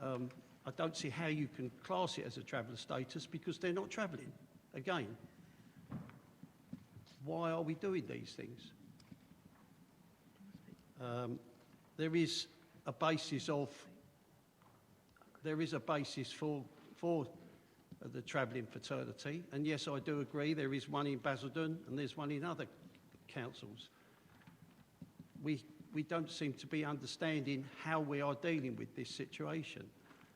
I don't see how you can class it as a traveller status because they're not travelling. Again, why are we doing these things? There is a basis for the travelling fraternity, and yes, I do agree there is one in Basildon and there's one in other councils. We don't seem to be understanding how we are dealing with this situation,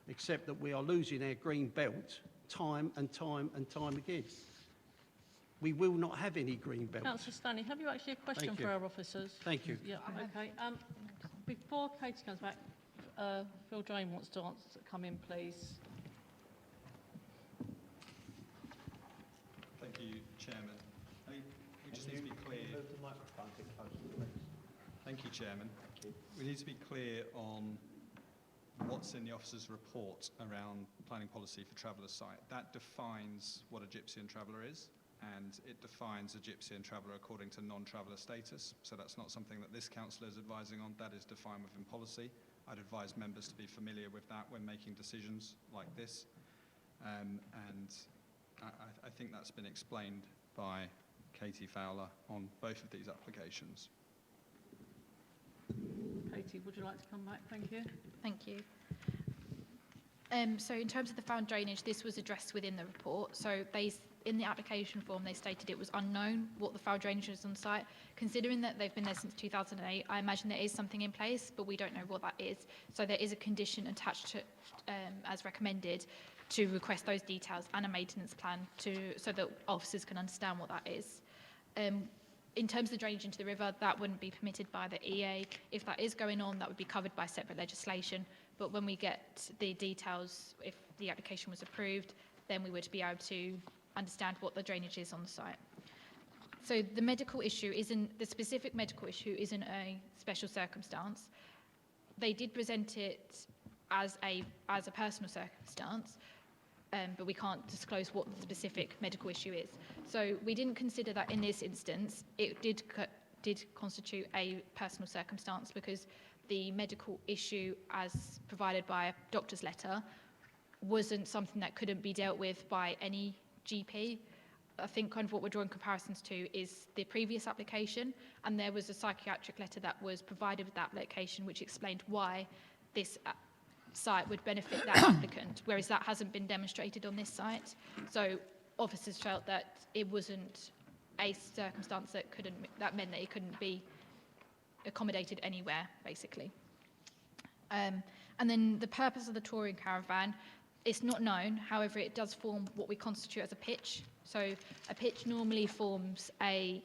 except that we are losing our green belt time and time and time again. We will not have any green belts. Councillor Stanley, have you actually a question Thank you. for our officers? Thank you. Yeah, okay. Before Katie comes back, Phil Drain wants to come in, please. Thank you, Chairman. We just need to be clear. Move the microphone a bit closer, please. Thank you, Chairman. We need to be clear on what's in the officer's report around planning policy for traveller site. That defines what a gypsy and traveller is, and it defines a gypsy and traveller according to non-traveller status. So that's not something that this councillor is advising on. That is defined within policy. I'd advise members to be familiar with that when making decisions like this. And I think that's been explained by Katie Fowler on both of these applications. Katie, would you like to come back? Thank you. Thank you. So in terms of the found drainage, this was addressed within the report. So in the application form, they stated it was unknown what the foul drainage was on site. Considering that they've been there since 2008, I imagine there is something in place, but we don't know what that is. So there is a condition attached to, as recommended, to request those details and a maintenance plan so that officers can understand what that is. In terms of the drainage into the river, that wouldn't be permitted by the EA. If that is going on, that would be covered by separate legislation. But when we get the details, if the application was approved, then we would be able to understand what the drainage is on the site. So the medical issue the specific medical issue isn't a special circumstance. They did present it as a personal circumstance, but we can't disclose what the specific medical issue is. So we didn't consider that in this instance. It did constitute a personal circumstance because the medical issue as provided by a doctor's letter wasn't something that couldn't be dealt with by any GP. I think kind of what we're drawing comparisons to is the previous application, and there was a psychiatric letter that was provided with that application which explained why this site would benefit that applicant, whereas that hasn't been demonstrated on this site. So officers felt that it wasn't a circumstance that meant that it couldn't be accommodated anywhere, basically. And then the purpose of the touring caravan, it's not known. However, it does form what we constitute as a pitch. So a pitch normally forms a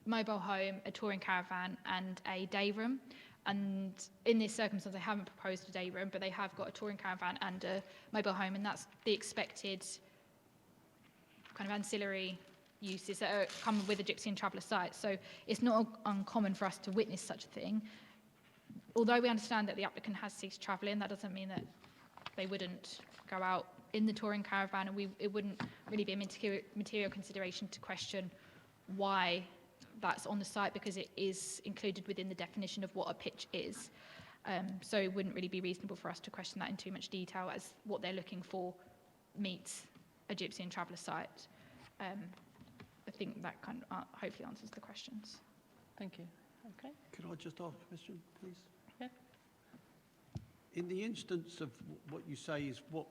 mobile home, a touring caravan, and a day room. And in this circumstance, they haven't proposed a day room, but they have got a touring caravan and a mobile home, and that's the expected kind of ancillary uses that are coming with a Gypsy and Traveller site. So it's not uncommon for us to witness such a thing. Although we understand that the applicant has ceased travelling, that doesn't mean that they wouldn't go out in the touring caravan, and it wouldn't really be a material consideration to question why that's on the site, because it is included within the definition of what a pitch is. So it wouldn't really be reasonable for us to question that in too much detail, as what they're looking for meets a Gypsy and Traveller site. I think that kind of hopefully answers the questions. Thank you. Okay. Could I just ask a question, please? Yeah. In the instance of what you say is what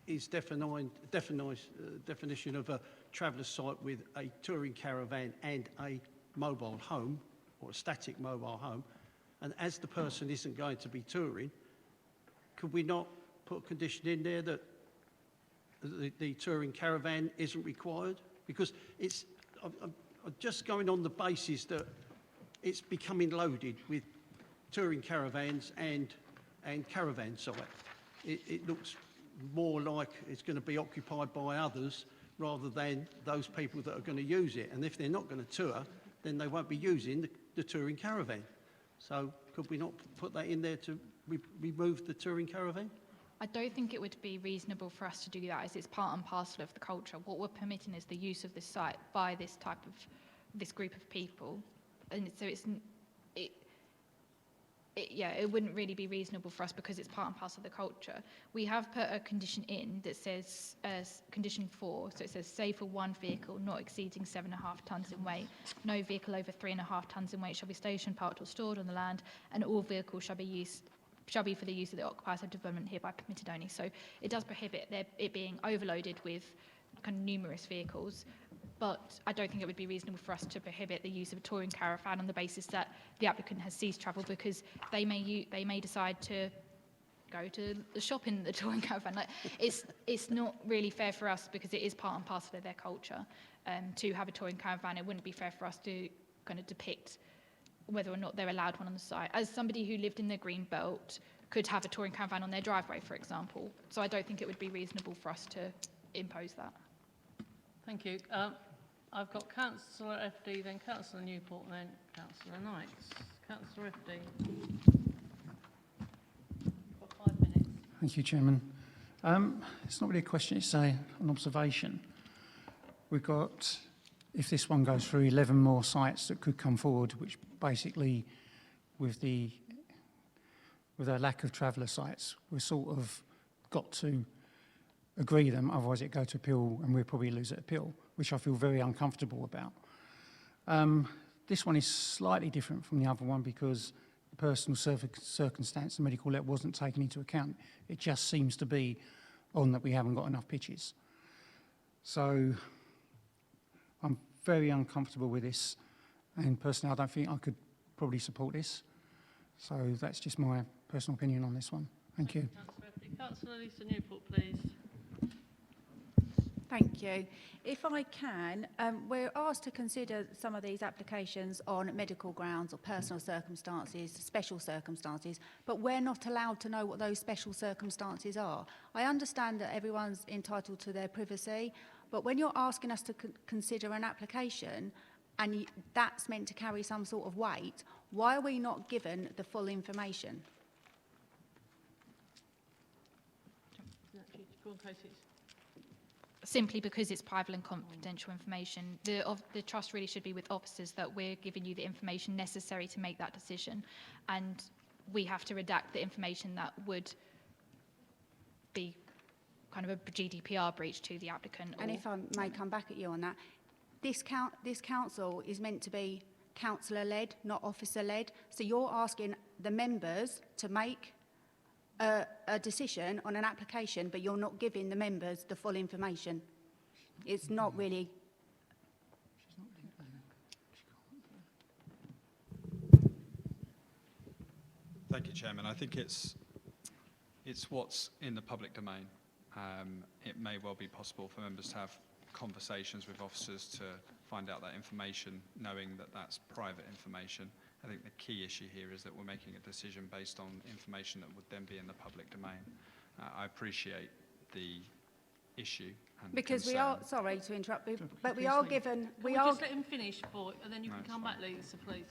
is definition of a traveller site with a touring caravan and a mobile home, or a static mobile home, and as the person isn't going to be touring, could we not put a condition in there that the touring caravan isn't required? Because I'm just going on the basis that it's becoming loaded with touring caravans and caravan site. It looks more like it's going to be occupied by others rather than those people that are going to use it. And if they're not going to tour, then they won't be using the touring caravan. So could we not put that in there to remove the touring caravan? I don't think it would be reasonable for us to do that, as it's part and parcel of the culture. What we're permitting is the use of this site by this group of people, and so it wouldn't really be reasonable for us because it's part and parcel of the culture. We have put a condition in that says, condition 4, so it says, save for one vehicle not exceeding 7.5 tonnes in weight, no vehicle over 3.5 tonnes in weight shall be stationed, parked or stored on the land, and all vehicles shall be for the use of the occupiers of development hereby permitted only. So it does prohibit it being overloaded with kind of numerous vehicles, but I don't think it would be reasonable for us to prohibit the use of a touring caravan on the basis that the applicant has ceased travel, because they may decide to go to the shop in the touring caravan. Like, it's not really fair for us, because it is part and parcel of their culture to have a touring caravan. It wouldn't be fair for us to kind of depict whether or not they're allowed one on the site. As somebody who lived in the Green Belt could have a touring caravan on their driveway, for example. So I don't think it would be reasonable for us to impose that. Thank you. I've got Councillor FD, then Councillor Newport, and then Councillor Knights. Councillor FD. Got 5 minutes. Thank you, Chairman. It's not really a question, it's an observation. We've got, if this one goes through, 11 more sites that could come forward, which basically, with our lack of traveller sites, we've sort of got to agree them, otherwise it go to appeal and we'll probably lose at appeal, which I feel very uncomfortable about. This one is slightly different from the other one because the personal circumstance, the medical let wasn't taken into account. It just seems to be on that we haven't got enough pitches. So I'm very uncomfortable with this, and personally I don't think I could probably support this. So that's just my personal opinion on this one. Thank you. Councillor Lisa Newport, please. Thank you. If I can, we're asked to consider some of these applications on medical grounds or personal circumstances, special circumstances, but we're not allowed to know what those special circumstances are. I understand that everyone's entitled to their privacy, but when you're asking us to consider an application and that's meant to carry some sort of weight, why are we not given the full information? Go on, Katie. Simply because it's private and confidential information. The trust really should be with officers that we're giving you the information necessary to make that decision, and we have to redact the information that would be kind of a GDPR breach to the applicant. And if I may come back at you on that, this council is meant to be councillor-led, not officer-led. So you're asking the members to make a decision on an application, but you're not giving the members the full information. It's not really... Thank you, Chairman. I think it's what's in the public domain. It may well be possible for members to have conversations with officers to find out that information, knowing that that's private information. I think the key issue here is that we're making a decision based on information that would then be in the public domain. I appreciate the issue and Because we concern. are, sorry to interrupt, but we are given... We just let him finish, and then you can come back, Lisa, please.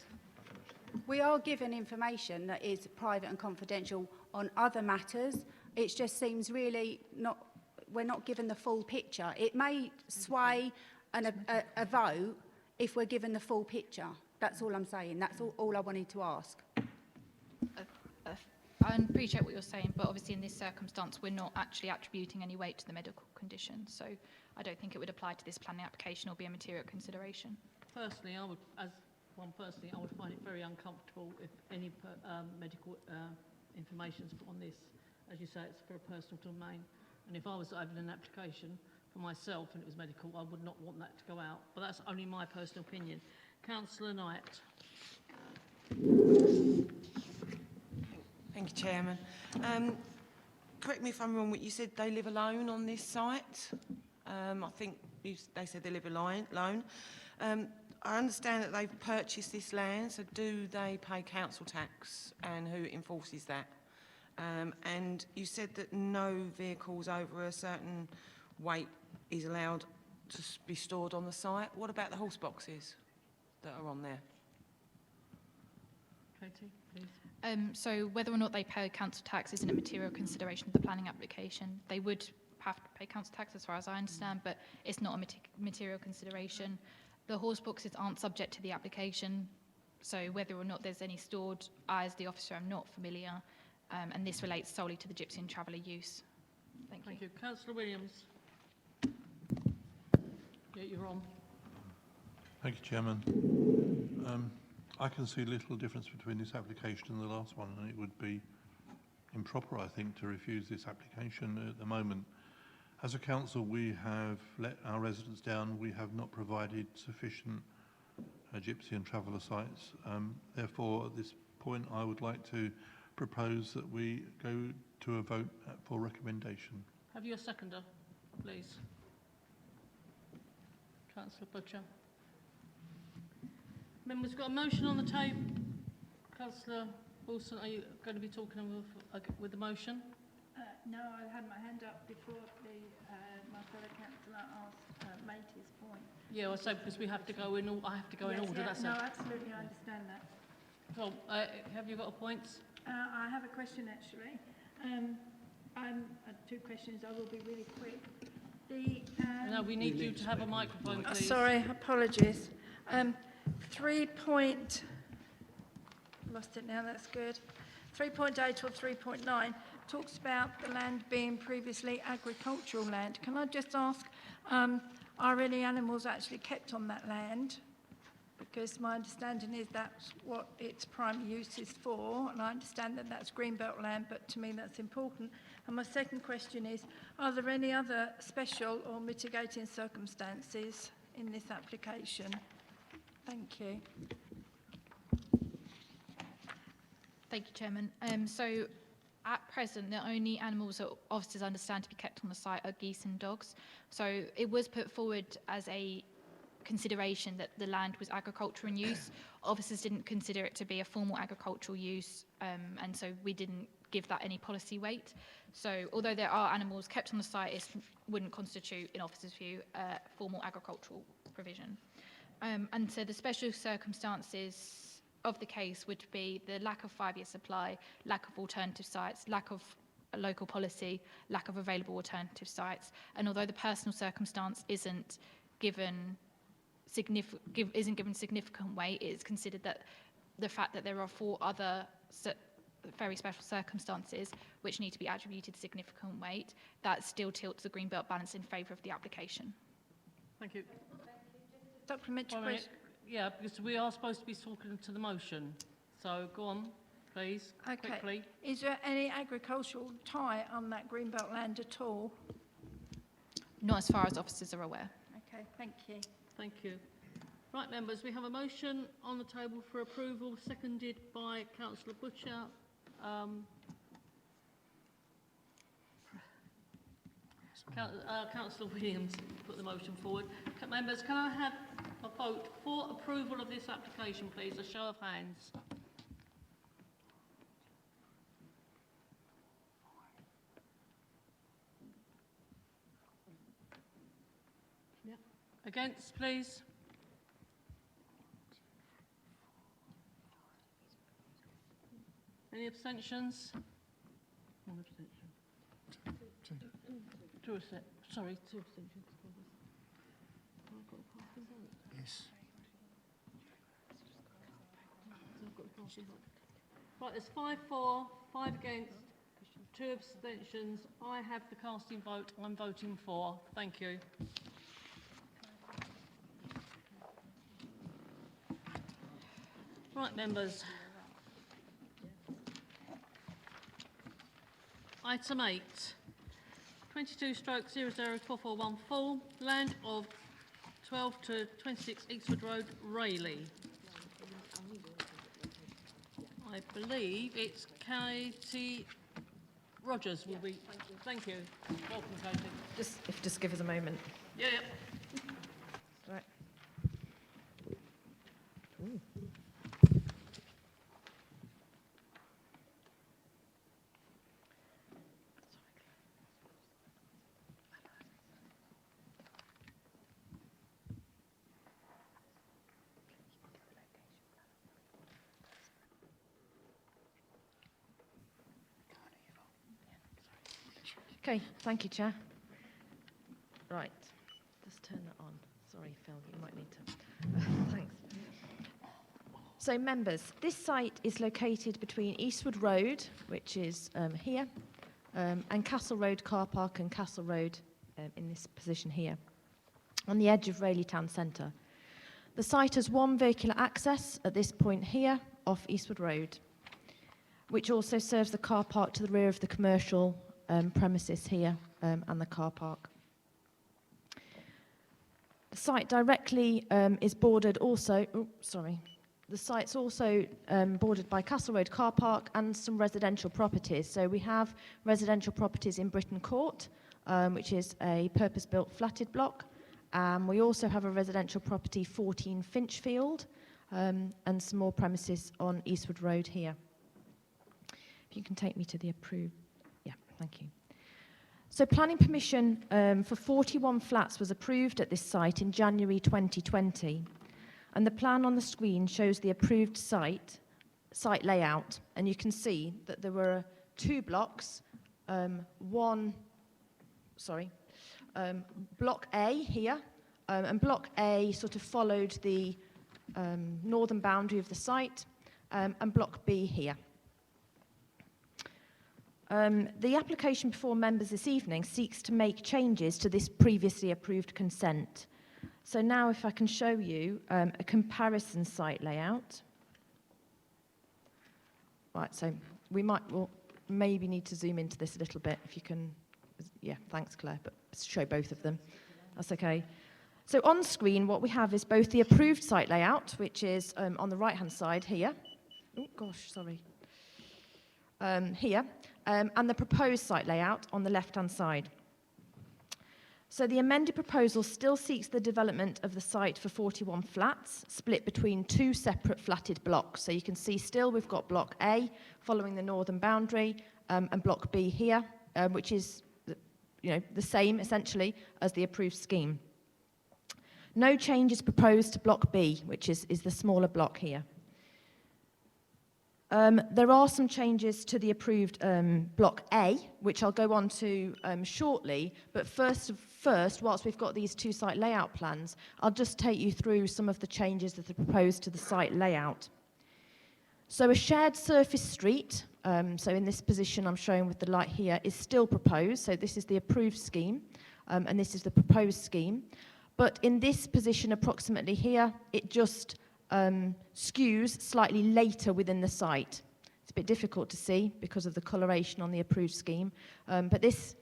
We are given information that is private and confidential on other matters. It just seems really not... We're not given the full picture. It may sway a vote if we're given the full picture. That's all I'm saying. That's all I wanted to ask. I appreciate what you're saying, but obviously in this circumstance we're not actually attributing any weight to the medical condition, so I don't think it would apply to this planning application or be a material consideration. Personally, I would find it very uncomfortable if any medical information is put on this. As you say, it's for a personal domain. And if I was having an application for myself and it was medical, I would not want that to go out. But that's only my personal opinion. Councillor Knight. Thank you, Chairman. Correct me if I'm wrong, but you said they live alone on this site. I think they said they live alone. I understand that they've purchased this land, so do they pay council tax, and who enforces that? And you said that no vehicles over a certain weight is allowed to be stored on the site. What about the horse boxes that are on there? Katie, please. So whether or not they pay council tax isn't a material consideration of the planning application. They would have to pay council tax as far as I understand, but it's not a material consideration. The horse boxes aren't subject to the application, so whether or not there's any stored, I as the officer am not familiar, and this relates solely to the Gypsy and Traveller use. Thank you. Councillor Williams. Yeah, you're on. Thank you, Chairman. I can see little difference between this application and the last one, and it would be improper, I think, to refuse this application at the moment. As a council, we have let our residents down. We have not provided sufficient Gypsy and Traveller sites. Therefore, at this point, I would like to propose that we go to a vote for recommendation. Have you a seconder, please? Councillor Butcher. Members, got a motion on the table. Councillor Wilson, are you going to be talking with the motion? No, I had my hand up before my fellow councillor asked, made his point. Yeah, well, so because we have to go in, I have to go in order. Yeah, that's no, it. absolutely, I understand that. Well, have you got a point? I have a question actually. Two questions. I will be really quick. No, we need you to have a microphone, please. Sorry, apologies. Lost it now. That's good. 3.8 or 3.9 talks about the land being previously agricultural land. Can I just ask, are any animals actually kept on that land? because my understanding is that's what its primary use is for, and I understand that that's greenbelt land, but to me that's important. And my second question is, are there any other special or mitigating circumstances in this application? Thank you. Thank you, Chairman. So at present, the only animals that officers understand to be kept on the site are geese and dogs. So it was put forward as a consideration that the land was agricultural in use. Officers didn't consider it to be a formal agricultural use, and so we didn't give that any policy weight. So although there are animals kept on the site, it wouldn't constitute, in officers' view, a formal agricultural provision. And so the special circumstances of the case would be the lack of 5-year supply, lack of alternative sites, lack of a local policy, lack of available alternative sites. And although the personal circumstance isn't given significant weight, it is considered that the fact that there are 4 other very special circumstances which need to be attributed significant weight, that still tilts the greenbelt balance in favour of the application. Thank you. Supplementary question. Yeah, because we are supposed to be talking to the motion. So go on, please, quickly. Is there any agricultural tie on that greenbelt land at all? Not as far as officers are aware. Okay, thank you. Thank you. Right, members, we have a motion on the table for approval, seconded by Councillor Butcher. Councillor Williams put the motion forward. Members, can I have a vote for approval of this application, please? A show of hands. Yeah. Against, please. Any abstentions? One abstention. Two abstentions. Sorry, 2 abstentions. Yes. Right, there's 5 for, 5 against, 2 abstentions. I have the casting vote. I'm voting for. Thank you. Right, members. Item 8, 22/004414, land of 12 to 26 Eastwood Road, Rayleigh. I believe it's Katie Rogers will be. Thank you. Welcome, Katie. Just give us a moment. Yeah. Right. Okay, thank you, Chair. Right, just turn that on. Sorry, Phil, you might need to. Thanks. So, members, this site is located between Eastwood Road, which is here, and Castle Road Car Park and Castle Road in this position here, on the edge of Rayleigh Town Centre. The site has 1 vehicular access at this point here off Eastwood Road, which also serves the car park to the rear of the commercial premises here and the car park. The site directly is bordered also, the site's also bordered by Castle Road Car Park and some residential properties. So we have residential properties in Britton Court, which is a purpose-built flatted block. We also have a residential property, 14 Finchfield, and some more premises on Eastwood Road here. If you can take me to the approved. Yeah, thank you. So planning permission for 41 flats was approved at this site in January 2020. And the plan on the screen shows the approved site layout. And you can see that there were 2 blocks, Block A here, and Block A sort of followed the northern boundary of the site, and Block B here. The application before members this evening seeks to make changes to this previously approved consent. So now if I can show you a comparison site layout. Right, so we will maybe need to zoom into this a little bit if you can. Yeah, thanks Claire, but show both of them. That's okay. So on screen, what we have is both the approved site layout, which is on the right-hand side here. Oh, gosh, sorry. Here, and the proposed site layout on the left-hand side. So the amended proposal still seeks the development of the site for 41 flats, split between 2 separate flatted blocks. So you can see still we've got Block A following the northern boundary, and Block B here, which is the same essentially as the approved scheme. No change is proposed to Block B, which is the smaller block here. There are some changes to the approved Block A, which I'll go on to shortly, but first, whilst we've got these 2 site layout plans, I'll just take you through some of the changes that are proposed to the site layout. So a shared surface street, so in this position I'm showing with the light here, is still proposed. So this is the approved scheme, and this is the proposed scheme. But in this position approximately here, it just skews slightly later within the site. It's a bit difficult to see because of the coloration on the approved scheme, but this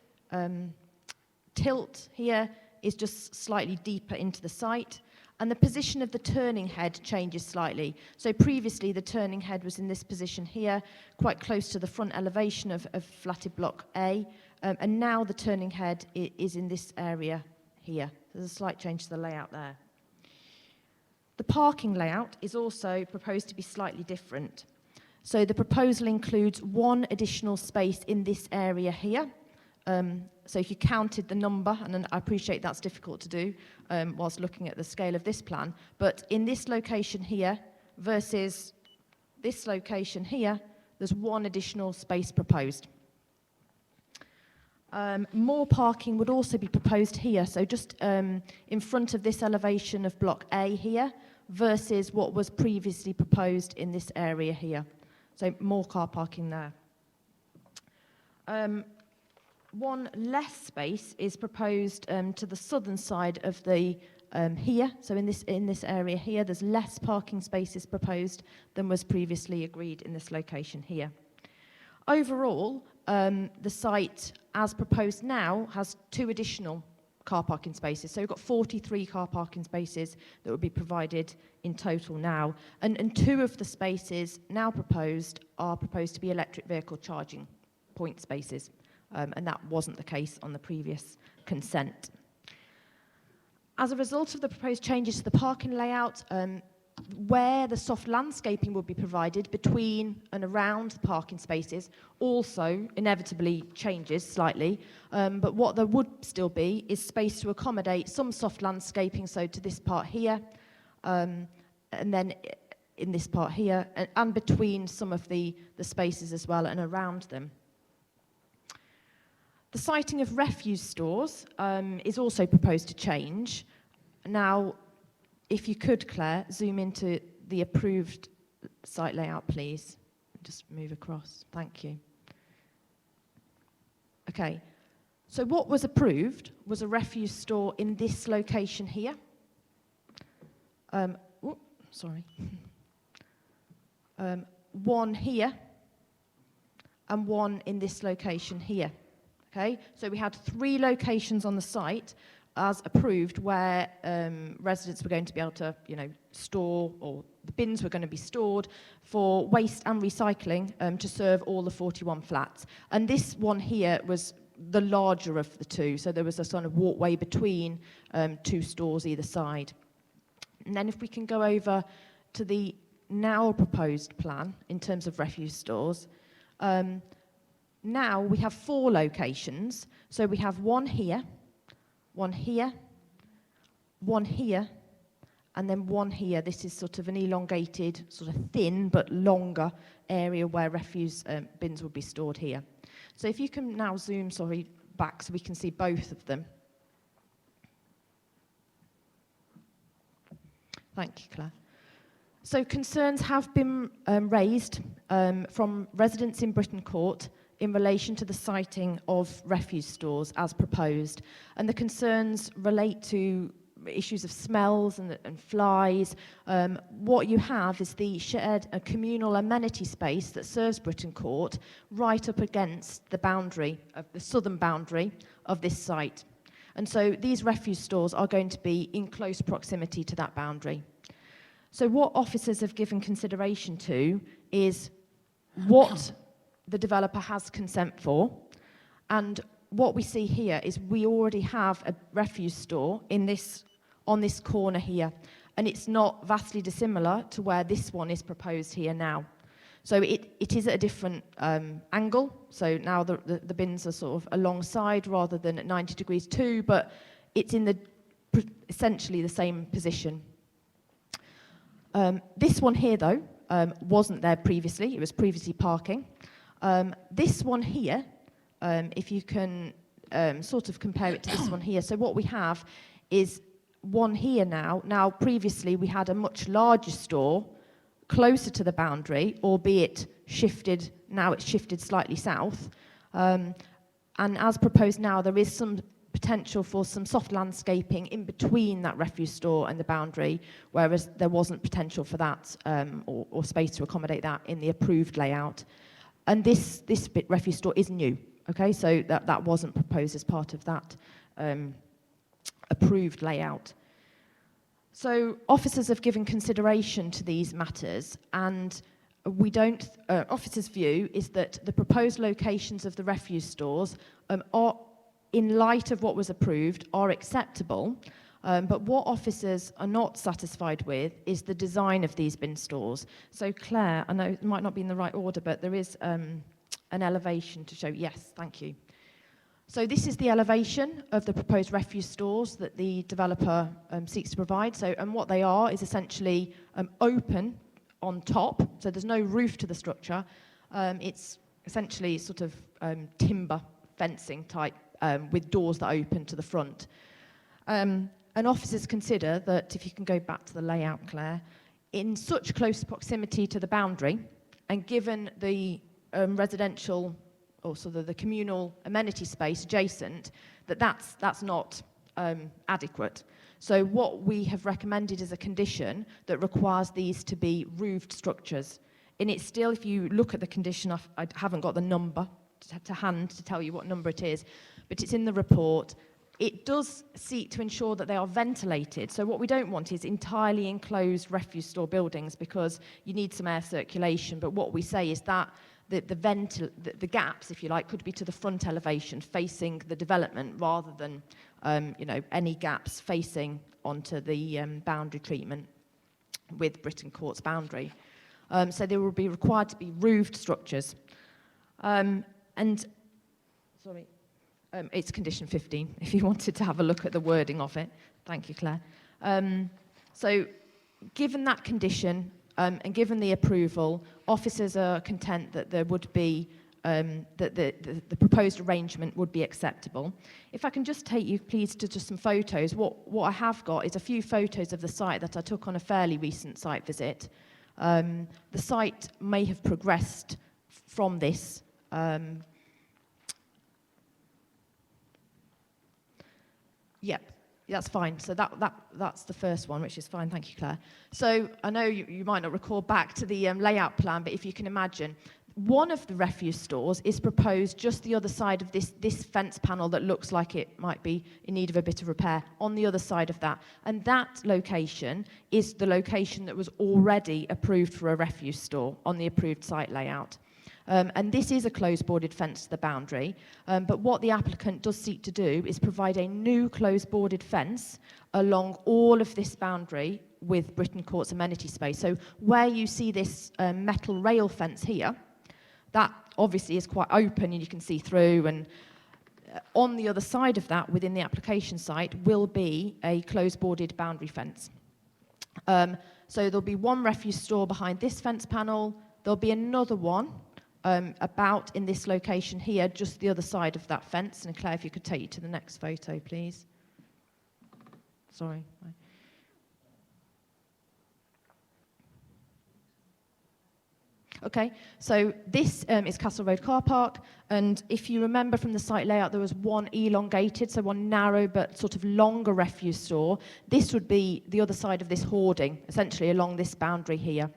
tilt here is just slightly deeper into the site, and the position of the turning head changes slightly. So previously the turning head was in this position here, quite close to the front elevation of flatted Block A, and now the turning head is in this area here. There's a slight change to the layout there. The parking layout is also proposed to be slightly different. So the proposal includes 1 additional space in this area here. So if you counted the number, and I appreciate that's difficult to do whilst looking at the scale of this plan, but in this location here versus this location here, there's 1 additional space proposed. More parking would also be proposed here, so just in front of this elevation of Block A here versus what was previously proposed in this area here. So more car parking there. 1 less space is proposed to the southern side of the here. So in this area here, there's less parking spaces proposed than was previously agreed in this location here. Overall, the site, as proposed now, has 2 additional car parking spaces. So we've got 43 car parking spaces that will be provided in total now. And 2 of the spaces now proposed are proposed to be electric vehicle charging point spaces. And that wasn't the case on the previous consent. As a result of the proposed changes to the parking layout, where the soft landscaping will be provided between and around the parking spaces also inevitably changes slightly, but what there would still be is space to accommodate some soft landscaping, so to this part here, and then in this part here, and between some of the spaces as well and around them. The siting of refuse stores is also proposed to change. Now, if you could, Claire, zoom into the approved site layout, please. Just move across. Thank you. Okay. So what was approved was a refuse store in this location here. Sorry. 1 here and 1 in this location here. Okay, so we had 3 locations on the site as approved where residents were going to be able to, store, or the bins were going to be stored for waste and recycling to serve all the 41 flats. And this one here was the larger of the 2, so there was a sort of walkway between 2 stores either side. And then if we can go over to the now proposed plan in terms of refuse stores, now we have 4 locations. So we have 1 here, 1 here, 1 here, and then 1 here. This is sort of an elongated, sort of thin but longer area where refuse bins would be stored here. So if you can now zoom, back so we can see both of them. Thank you, Claire. So concerns have been raised from residents in Britton Court in relation to the siting of refuse stores as proposed. And the concerns relate to issues of smells and flies. What you have is the shared communal amenity space that serves Britton Court right up against the boundary, of the southern boundary of this site. And so these refuse stores are going to be in close proximity to that boundary. So what officers have given consideration to is what the developer has consent for, and what we see here is we already have a refuse store on this corner here, and it's not vastly dissimilar to where this one is proposed here now. So it is at a different angle, so now the bins are sort of alongside rather than at 90 degrees too, but it's in essentially the same position. This one here though wasn't there previously, it was previously parking. This one here, if you can sort of compare it to this one here. So what we have is one here now. Now, previously, we had a much larger store closer to the boundary, albeit shifted. Now it's shifted slightly south. And as proposed now, there is some potential for some soft landscaping in between that refuse store and the boundary, whereas there wasn't potential for that or space to accommodate that in the approved layout. And this refuse store is new. Okay, so that wasn't proposed as part of that approved layout. So officers have given consideration to these matters, and officers' view is that the proposed locations of the refuse stores are, in light of what was approved, are acceptable. But what officers are not satisfied with is the design of these bin stores. So Claire, I know it might not be in the right order, but there is an elevation to show. Yes, thank you. So this is the elevation of the proposed refuse stores that the developer seeks to provide. So, and what they are is essentially open on top, so there's no roof to the structure. It's essentially sort of timber fencing type with doors that open to the front. And officers consider that, if you can go back to the layout, Claire, in such close proximity to the boundary, and given the residential or sort of the communal amenity space adjacent, that's not adequate. So what we have recommended is a condition that requires these to be roofed structures. And it's still, if you look at the condition, I haven't got the number to hand to tell you what number it is, but it's in the report. It does seek to ensure that they are ventilated. So what we don't want is entirely enclosed refuse store buildings, because you need some air circulation. But what we say is that the gaps, if you like, could be to the front elevation facing the development, rather than any gaps facing onto the boundary treatment with Britton Court's boundary. So they will be required to be roofed structures. It's condition 15, if you wanted to have a look at the wording of it. Thank you, Claire. So given that condition, and given the approval, officers are content that there would be, that the proposed arrangement would be acceptable. If I can just take you, please, to just some photos. What I have got is a few photos of the site that I took on a fairly recent site visit. The site may have progressed from this. Yep. That's fine. So that's the first one, which is fine. Thank you, Claire. So I know you might not recall back to the layout plan, but if you can imagine, one of the refuse stores is proposed just the other side of this fence panel that looks like it might be in need of a bit of repair, on the other side of that. And that location is the location that was already approved for a refuse store on the approved site layout. And this is a closed boarded fence to the boundary, but what the applicant does seek to do is provide a new closed boarded fence along all of this boundary with Britton Court's amenity space. So where you see this metal rail fence here, that obviously is quite open and you can see through, and on the other side of that, within the application site, will be a closed boarded boundary fence. So there'll be one refuse store behind this fence panel, there'll be another one about in this location here, just the other side of that fence. And Claire, if you could take you to the next photo, please. Sorry. Okay, so this is Castle Road Car Park, and if you remember from the site layout, there was one elongated, so one narrow but sort of longer refuse store. This would be the other side of this hoarding, essentially along this boundary here.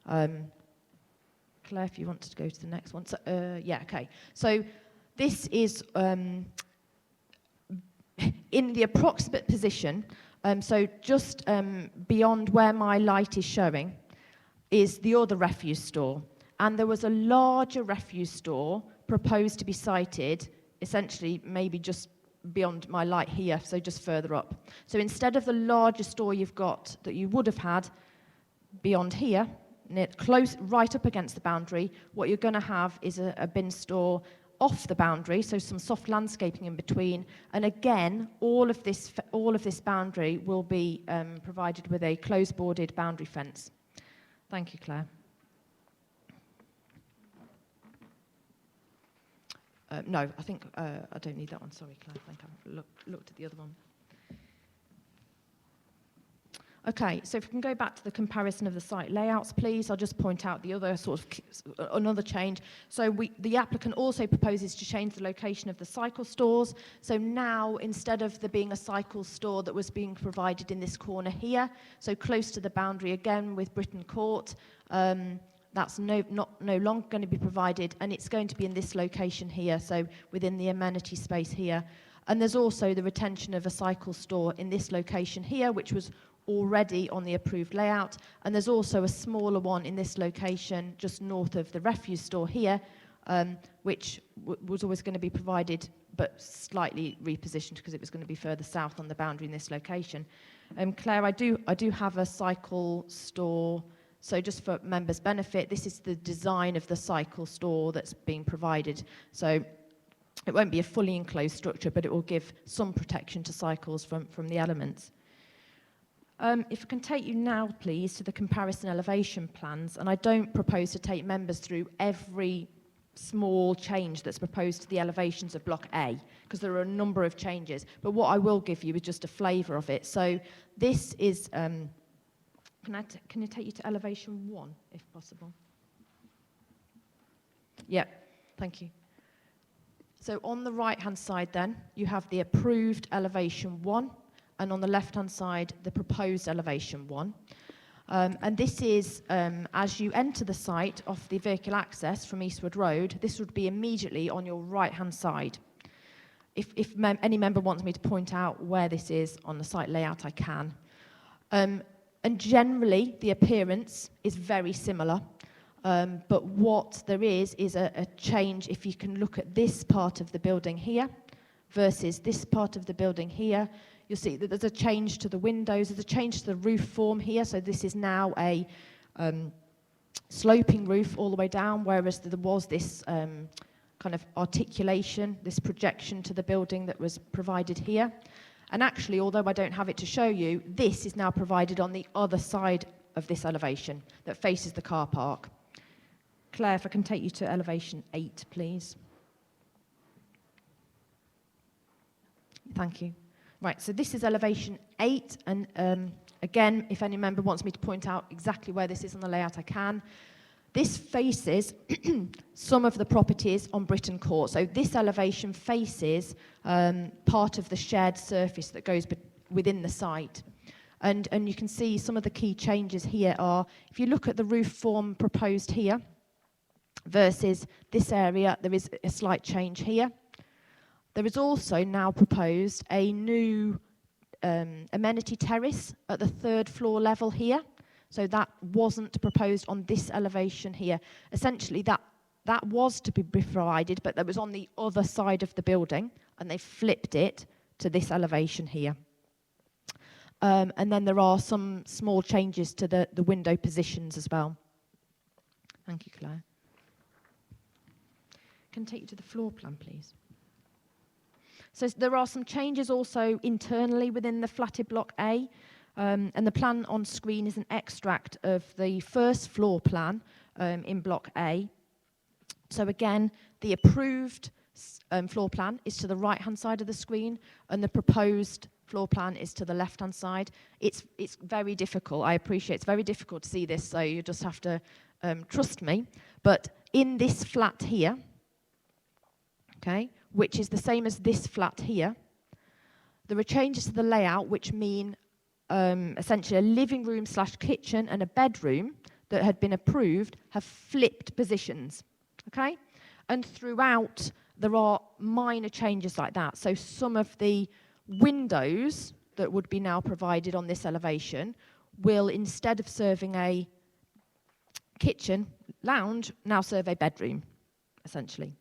Claire, if you wanted to go to the next one. So, yeah, okay. So this is in the approximate position, so just beyond where my light is showing, is the other refuse store. And there was a larger refuse store proposed to be sited, essentially maybe just beyond my light here, so just further up. So instead of the larger store you've got that you would have had beyond here, close right up against the boundary, what you're going to have is a bin store off the boundary, so some soft landscaping in between. And again, all of this boundary will be provided with a close-boarded boundary fence. Thank you, Claire. No, I think I don't need that one. Sorry, Claire. I think I've looked at the other one. Okay, so if we can go back to the comparison of the site layouts, please. I'll just point out the other another change. So the applicant also proposes to change the location of the cycle stores. So now, instead of there being a cycle store that was being provided in this corner here, so close to the boundary again with Britain Court, that's no longer going to be provided, and it's going to be in this location here, so within the amenity space here. And there's also the retention of a cycle store in this location here, which was already on the approved layout, and there's also a smaller one in this location just north of the refuse store here, which was always going to be provided but slightly repositioned because it was going to be further south on the boundary in this location. Claire, I do have a cycle store, so just for members' benefit, this is the design of the cycle store that's being provided. So it won't be a fully enclosed structure, but it will give some protection to cycles from the elements. If I can take you now, please, to the comparison elevation plans, and I don't propose to take members through every small change that's proposed to the elevations of Block A, because there are a number of changes, but what I will give you is just a flavour of it. So this is, can I take you to elevation 1, if possible? Yeah, thank you. So on the right-hand side then, you have the approved elevation 1, and on the left-hand side, the proposed elevation 1. And this is, as you enter the site off the vehicle access from Eastwood Road, this would be immediately on your right-hand side. If any member wants me to point out where this is on the site layout, I can. And generally, the appearance is very similar. But what there is a change if you can look at this part of the building here versus this part of the building here. You'll see that there's a change to the windows, there's a change to the roof form here, so this is now a sloping roof all the way down, whereas there was this kind of articulation, this projection to the building that was provided here. And actually, although I don't have it to show you, this is now provided on the other side of this elevation that faces the car park. Claire, if I can take you to elevation 8, please. Thank you. Right, so this is elevation 8, and again, if any member wants me to point out exactly where this is on the layout, I can. This faces some of the properties on Britain Court. So this elevation faces part of the shared surface that goes within the site. And you can see some of the key changes here are, if you look at the roof form proposed here versus this area, there is a slight change here. There is also now proposed a new amenity terrace at the 3rd floor level here. So that wasn't proposed on this elevation here. Essentially, that was to be provided, but that was on the other side of the building, and they flipped it to this elevation here. And then there are some small changes to the window positions as well. Thank you, Claire. Can I take you to the floor plan, please? So there are some changes also internally within the flatted Block A, and the plan on screen is an extract of the first floor plan in Block A. So again, the approved floor plan is to the right-hand side of the screen, and the proposed floor plan is to the left-hand side. It's very difficult. I appreciate it's very difficult to see this, so you just have to trust me, but in this flat here, okay, which is the same as this flat here, there are changes to the layout which mean essentially a living room / kitchen and a bedroom that had been approved have flipped positions, okay? And throughout, there are minor changes like that. So some of the windows that would be now provided on this elevation will, instead of serving a kitchen, lounge, now serve a bedroom, essentially.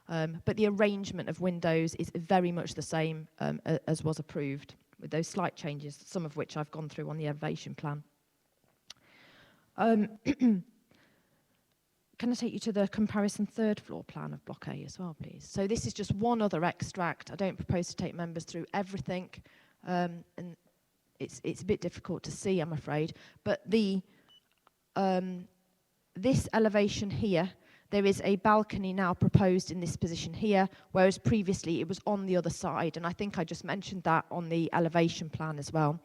But the arrangement of windows is very much the same as was approved, with those slight changes, some of which I've gone through on the elevation plan. Can I take you to the comparison third floor plan of Block A as well, please? So this is just one other extract. I don't propose to take members through everything, and it's a bit difficult to see, I'm afraid. But the this elevation here, there is a balcony now proposed in this position here, whereas previously it was on the other side, and I think I just mentioned that on the elevation plan as well.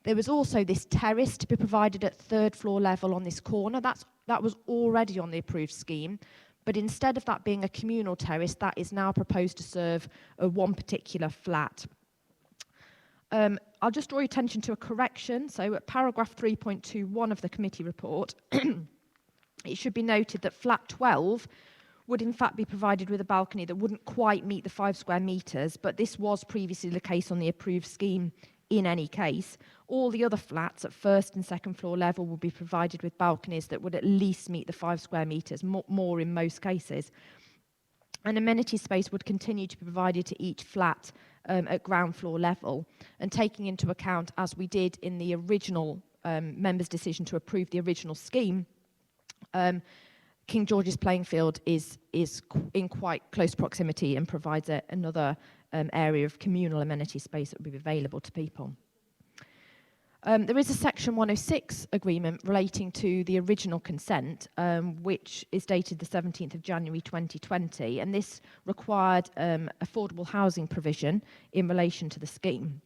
There was also this terrace to be provided at third floor level on this corner. That was already on the approved scheme, but instead of that being a communal terrace, that is now proposed to serve one particular flat. I'll just draw your attention to a correction. So at paragraph 3.21 of the committee report, it should be noted that flat 12 would in fact be provided with a balcony that wouldn't quite meet the 5 square metres, but this was previously the case on the approved scheme in any case. All the other flats at first and second floor level will be provided with balconies that would at least meet the 5 square metres, more in most cases. An amenity space would continue to be provided to each flat at ground floor level, and taking into account, as we did in the original members' decision to approve the original scheme, King George's playing field is in quite close proximity and provides another area of communal amenity space that will be available to people. There is a Section 106 agreement relating to the original consent, which is dated the 17th of January 2020, and this required affordable housing provision in relation to the scheme.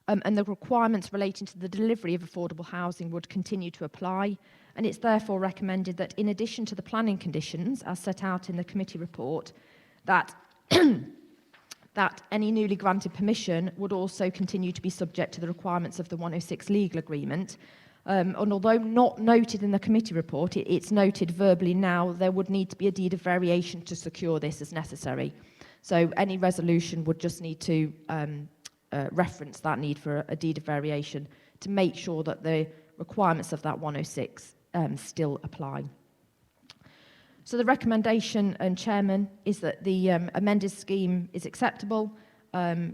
And the requirements relating to the delivery of affordable housing would continue to apply, and it's therefore recommended that in addition to the planning conditions as set out in the committee report, that that any newly granted permission would also continue to be subject to the requirements of the 106 legal agreement. And although not noted in the committee report, it's noted verbally now, there would need to be a deed of variation to secure this as necessary. So any resolution would just need to reference that need for a deed of variation to make sure that the requirements of that 106 still apply. So the recommendation, Chairman, is that the amended scheme is acceptable,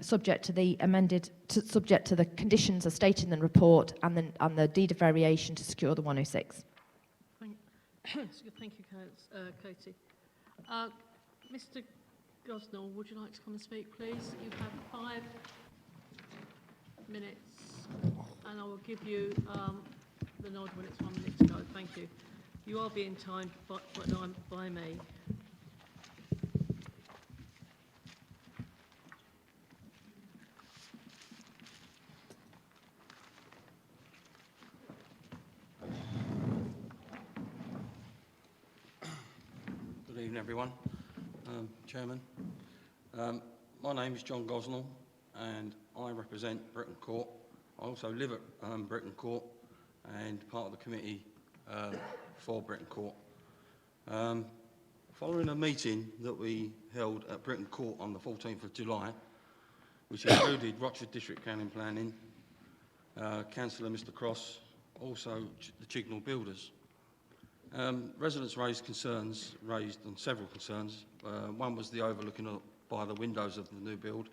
subject to the conditions as stated in the report, and the deed of variation to secure the 106. Thank you, Katie. Mr. Gosnell, would you like to come and speak, please? You have 5 minutes, and I will give you the nod when it's 1 minute to go. Thank you. You are being timed by me. Good evening, everyone. Chairman. My name is John Gosnell, and I represent Britton Court. I also live at Britton Court and part of the committee for Britton Court. Following a meeting that we held at Britton Court on the 14th of July, which included Rochford District Planning, Councillor Mr Cross, also the Chignall Builders. Residents raised on several concerns. One was the overlooking by the windows of the new build,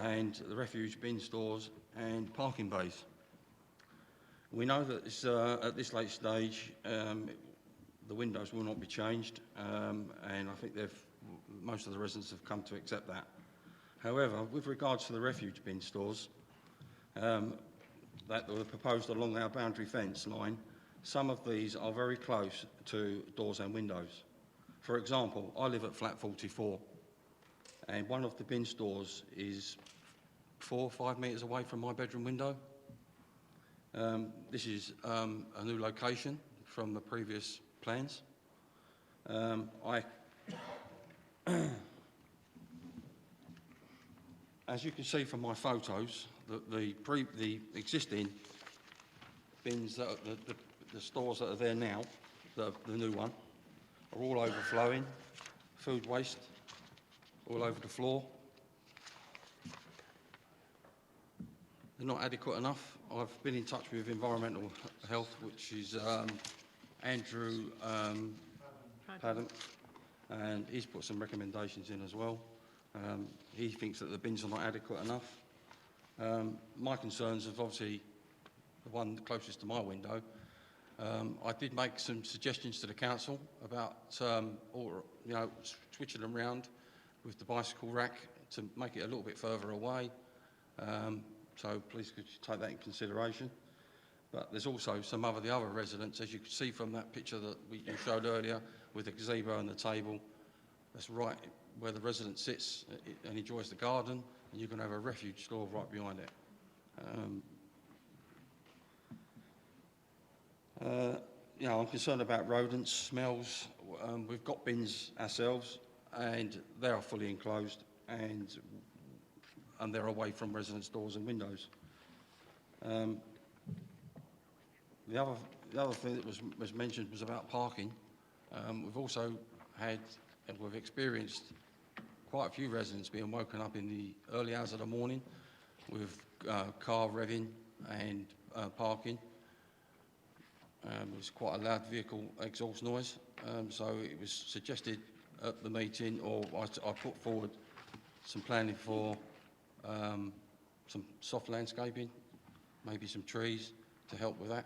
and the refuge bin stores and parking bays. We know that at this late stage, the windows will not be changed, and I think most of the residents have come to accept that. However, with regards to the refuge bin stores that were proposed along our boundary fence line, some of these are very close to doors and windows. For example, I live at flat 44, and one of the bin stores is 4 or 5 metres away from my bedroom window. This is a new location from the previous plans. As you can see from my photos, the existing bins, that are, the stores that are there now, the new one, are all overflowing, food waste all over the floor. They're not adequate enough. I've been in touch with Environmental Health, which is Andrew Padden, and he's put some recommendations in as well. He thinks that the bins are not adequate enough. My concerns are obviously the one closest to my window. I did make some suggestions to the council about switching them around with the bicycle rack to make it a little bit further away. So please could you take that in consideration. But there's also some of the other residents, as you can see from that picture that you showed earlier, with the gazebo and the table. That's right where the resident sits and enjoys the garden, and you can have a refuge store right behind it. I'm concerned about rodents, smells. We've got bins ourselves, and they are fully enclosed, and they're away from residents' doors and windows. The other thing that was mentioned was about parking. We've also we've experienced quite a few residents being woken up in the early hours of the morning with car revving and parking. It was quite a loud vehicle exhaust noise, so it was suggested at the meeting, or I put forward some planning for some soft landscaping, maybe some trees to help with that.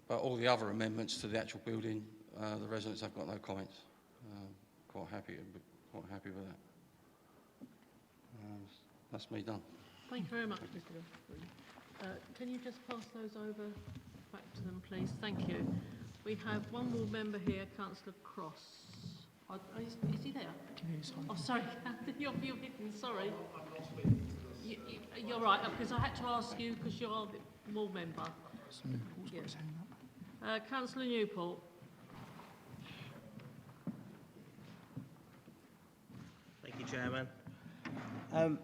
But all the other amendments to the actual building, the residents have got no comments. Quite happy with that. That's me done. Thank you very much, Mr. Can you just pass those over back to them, please? Thank you. We have one more member here, Councillor Cross. Is he there? Oh, sorry, you're hidden, sorry. You're right, because I had to ask you because you're the ward member. Yeah. Councillor Newport. Thank you, Chairman.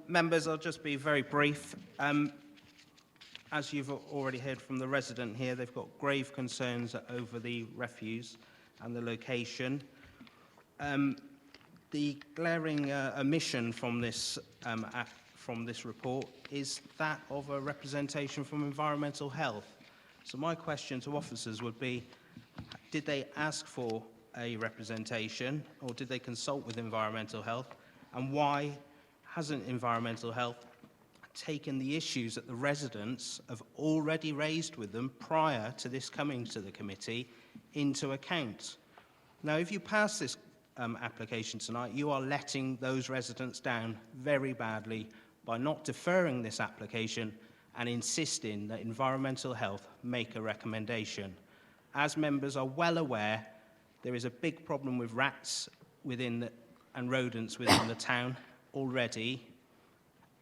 Members, I'll just be very brief. As you've already heard from the resident here, they've got grave concerns over the refuse and the location. The glaring omission from this report is that of a representation from Environmental Health. So my question to officers would be, did they ask for a representation, or did they consult with Environmental Health? And why hasn't Environmental Health taken the issues that the residents have already raised with them prior to this coming to the committee into account? Now, if you pass this application tonight, you are letting those residents down very badly by not deferring this application and insisting that Environmental Health make a recommendation. As members are well aware, there is a big problem with rats and rodents within the town already,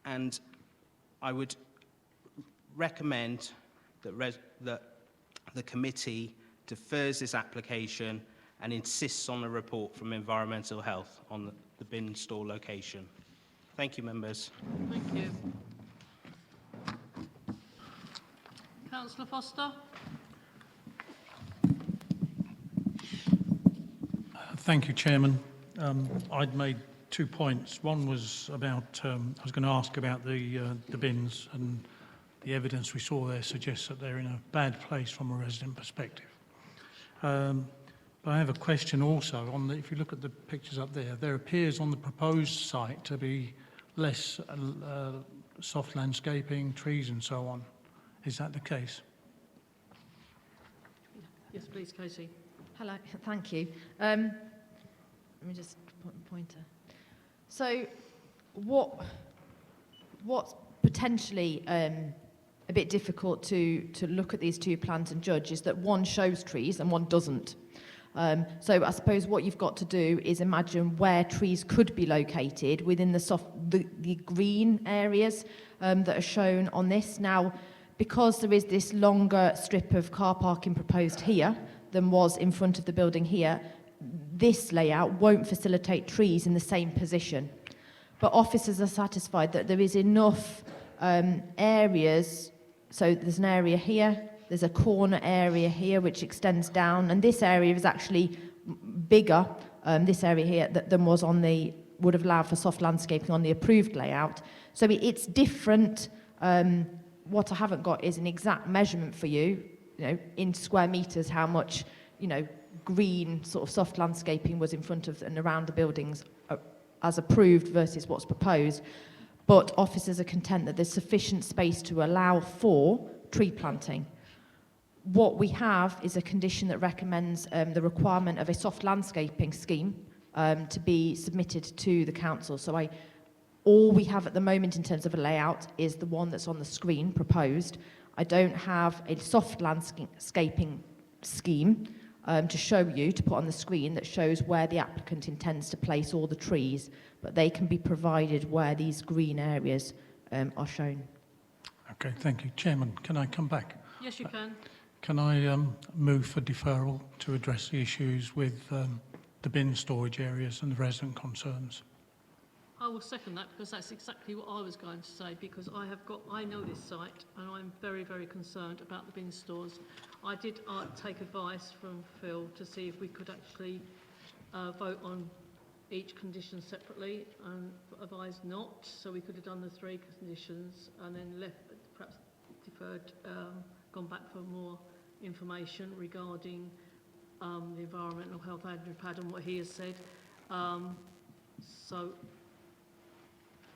and I would recommend that the committee defers this application and insists on a report from Environmental Health on the bin store location. Thank you, members. Thank you. Councillor Foster. Thank you, Chairman. I'd made 2 points. One was about, I was going to ask about the bins, and the evidence we saw there suggests that they're in a bad place from a resident perspective. But I have a question also on if you look at the pictures up there, there appears on the proposed site to be less soft landscaping, trees and so on. Is that the case? Yes, please, Casey. Hello, thank you. Let me just put a pointer. So what's potentially a bit difficult to look at these two plans and judge is that one shows trees and one doesn't. So I suppose what you've got to do is imagine where trees could be located within the green areas that are shown on this. Now, because there is this longer strip of car parking proposed here than was in front of the building here, this layout won't facilitate trees in the same position. But officers are satisfied that there is enough areas, so there's an area here, there's a corner area here which extends down, and this area is actually bigger, this area here, than was on the, would have allowed for soft landscaping on the approved layout. So it's different. What I haven't got is an exact measurement for you, in square metres, how much, green sort of soft landscaping was in front of and around the buildings as approved versus what's proposed. But officers are content that there's sufficient space to allow for tree planting. What we have is a condition that recommends the requirement of a soft landscaping scheme to be submitted to the council. So all we have at the moment in terms of a layout is the one that's on the screen proposed. I don't have a soft landscaping scheme to show you, to put on the screen, that shows where the applicant intends to place all the trees, but they can be provided where these green areas are shown. Okay, thank you. Chairman, can I come back? Yes, you can. Can I move for deferral to address the issues with the bin storage areas and the resident concerns? I will second that, because that's exactly what I was going to say, because I know this site and I'm very, very concerned about the bin stores. I did take advice from Phil to see if we could actually vote on each condition separately, and advised not, so we could have done the 3 conditions and then perhaps deferred, gone back for more information regarding the environmental health Andrew Pad and what he has said. So,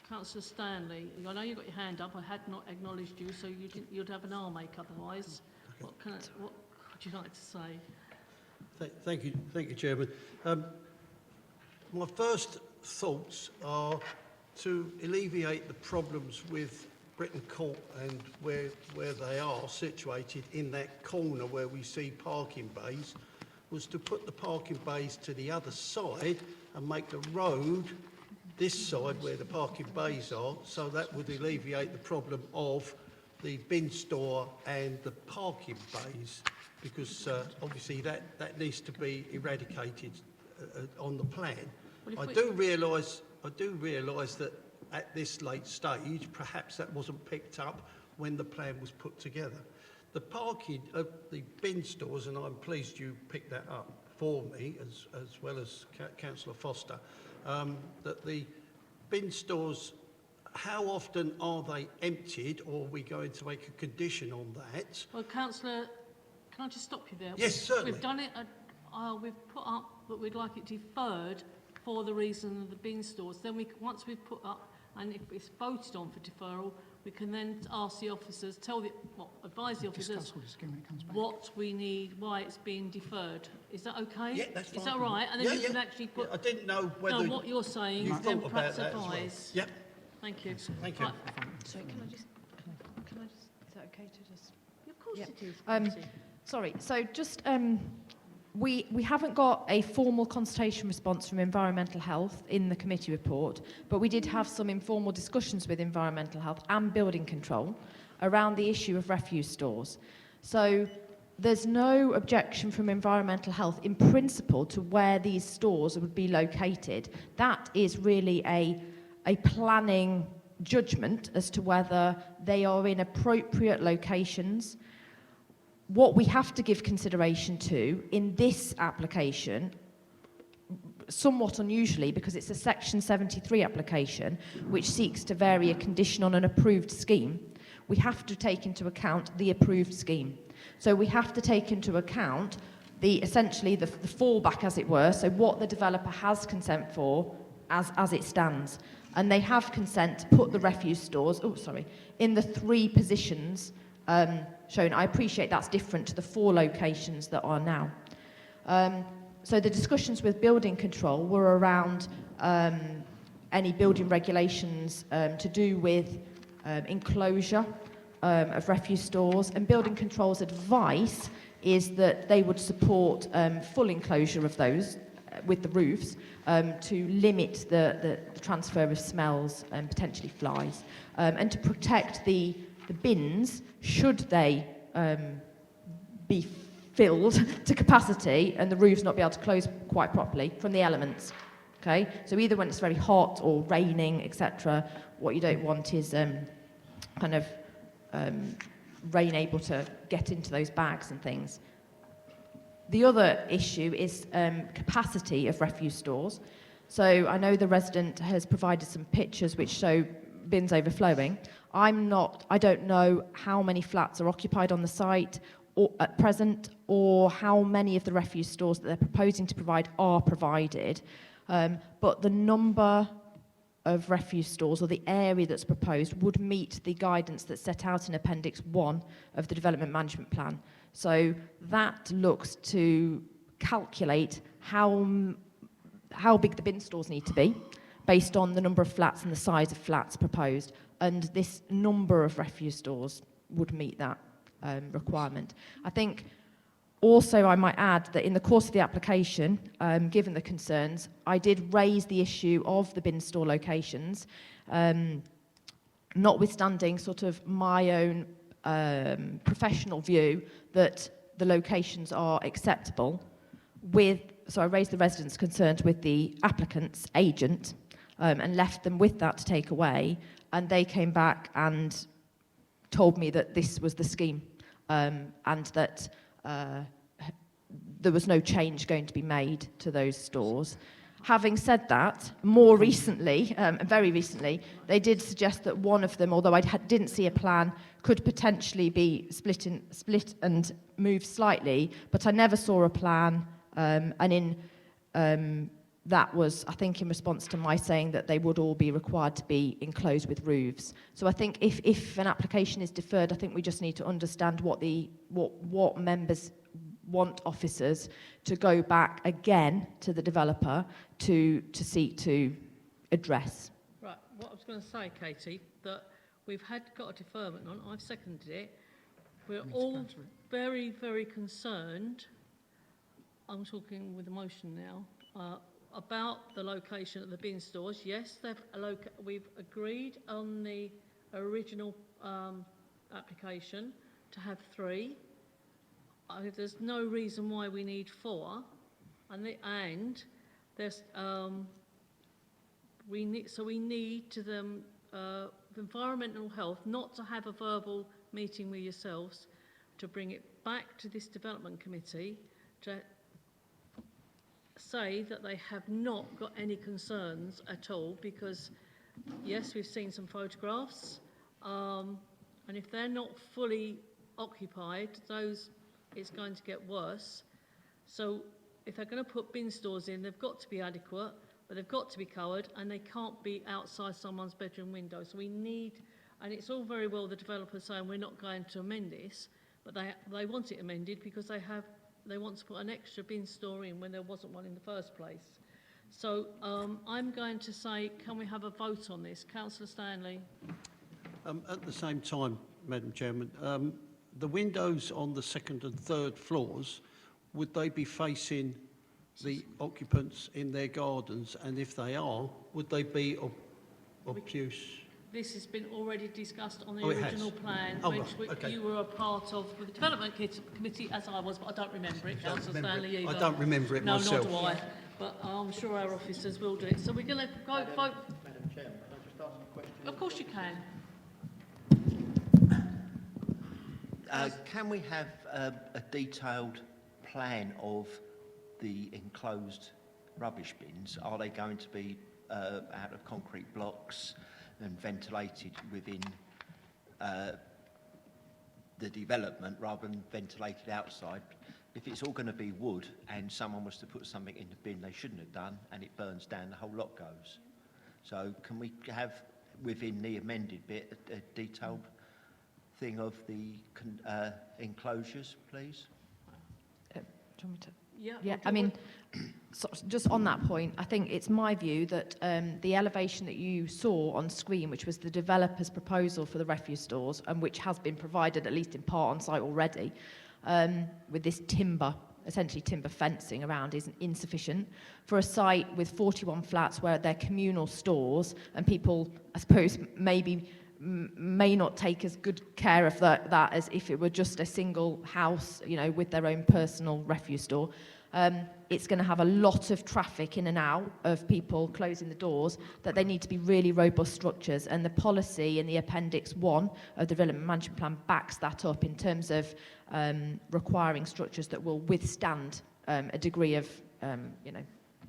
Councillor Stanley, I know you've got your hand up. I had not acknowledged you, so you'd have an arm ache otherwise. Okay. What would you like to say? Thank you, Chairman. My first thoughts are to alleviate the problems with Britton Court and where they are situated in that corner where we see parking bays, was to put the parking bays to the other side and make the road this side where the parking bays are, so that would alleviate the problem of the bin store and the parking bays, because obviously that needs to be eradicated on the plan. Well, I do realise that at this late stage, perhaps that wasn't picked up when the plan was put together. The parking of the bin stores, and I'm pleased you picked that up for me, as well as Councillor Foster, that the bin stores, how often are they emptied, or are we going to make a condition on that? Well, Councillor, can I just stop you there? Yes, certainly. We've done it, we've put up that we'd like it deferred for the reason of the bin stores. Then once we've put up, and if it's voted on for deferral, we can then ask the officers, advise the officers what we need, why it's being deferred. Is that okay? Yeah, that's fine. Is that all right? And then you can actually put. Yeah, I didn't know whether what you're saying, you then thought perhaps about that advise. as well. Yep. Thank you. Thank you. Right. Sorry, can I just, is that okay to just? Of course Yep. it is. Sorry, so just, we haven't got a formal consultation response from Environmental Health in the committee report, but we did have some informal discussions with Environmental Health and Building Control around the issue of refuse stores. So there's no objection from Environmental Health in principle to where these stores would be located. That is really a planning judgment as to whether they are in appropriate locations. What we have to give consideration to in this application, somewhat unusually because it's a Section 73 application which seeks to vary a condition on an approved scheme, we have to take into account the approved scheme. So we have to take into account essentially the fallback, as it were, so what the developer has consent for as it stands. And they have consent to put the refuse stores, in the 3 positions shown. I appreciate that's different to the 4 locations that are now. So the discussions with Building Control were around any building regulations to do with enclosure of refuse stores, and Building Control's advice is that they would support full enclosure of those with the roofs to limit the transfer of smells and potentially flies, and to protect the the bins, should they be filled to capacity and the roofs not be able to close quite properly from the elements. Okay, so either when it's very hot or raining, etc., what you don't want is rain able to get into those bags and things. The other issue is capacity of refuse stores. So I know the resident has provided some pictures which show bins overflowing. I don't know how many flats are occupied on the site or at present, or how many of the refuse stores that they're proposing to provide are provided. But the number of refuse stores, or the area that's proposed, would meet the guidance that's set out in Appendix 1 of the Development Management Plan. So that looks to calculate how big the bin stores need to be, based on the number of flats and the size of flats proposed. And this number of refuse stores would meet that requirement. I think also I might add that in the course of the application, given the concerns, I did raise the issue of the bin store locations, notwithstanding sort of my own professional view that the locations are acceptable. So I raised the residents' concerns with the applicant's agent and left them with that to take away, and they came back and told me that this was the scheme, and that there was no change going to be made to those stores. Having said that, more recently, very recently, they did suggest that one of them, although I didn't see a plan, could potentially be split and moved slightly, but I never saw a plan, that was, I think, in response to my saying that they would all be required to be enclosed with roofs. So I think if an application is deferred, I think we just need to understand what members want officers to go back again to the developer to seek to address. Right, what I was going to say, Katie, that we've got a deferment on, I've seconded it. We're all very, very concerned, I'm talking with emotion now, about the location of the bin stores. Yes, we've agreed on the original application to have 3. There's no reason why we need 4, and there's we need to them environmental health not to have a verbal meeting with yourselves, to bring it back to this development committee to say that they have not got any concerns at all, because yes, we've seen some photographs, and if they're not fully occupied, it's going to get worse. So if they're going to put bin stores in, they've got to be adequate, but they've got to be covered, and they can't be outside someone's bedroom window. So we need, and it's all very well the developer saying we're not going to amend this, but they want it amended because they want to put an extra bin store in when there wasn't one in the first place. So I'm going to say, can we have a vote on this? Councillor Stanley. At the same time, Madam Chairman, the windows on the 2nd and 3rd floors, would they be facing the occupants in their gardens? And if they are, would they be obtuse? This has been already discussed on the Oh, it original has? plan, Oh, which right, okay. you were a part of with the Development Committee, as I was, but I don't remember it, Councillor remember Stanley, it. either. I don't remember it myself. No, nor do I, but I'm sure our officers will do it. So we're going to go vote. Madam Chairman, can I just ask a question? Of course you can. Can we have a detailed plan of the enclosed rubbish bins? Are they going to be out of concrete blocks and ventilated within the development rather than ventilated outside? If it's all going to be wood and someone was to put something in the bin they shouldn't have done and it burns down, the whole lot goes. So can we have within the amended bit a detailed thing of the enclosures, please? Do you want me to? Yeah. Yeah, I mean, so just on that point, I think it's my view that the elevation that you saw on screen, which was the developer's proposal for the refuse stores, and which has been provided at least in part on site already, with this essentially timber fencing around, is insufficient for a site with 41 flats where they're communal stores and people, I suppose, maybe may not take as good care of that as if it were just a single house, you know, with their own personal refuse store. It's going to have a lot of traffic in and out of people closing the doors, that they need to be really robust structures, and the policy in the Appendix 1 of the Development Management Plan backs that up in terms of requiring structures that will withstand a degree of, you know,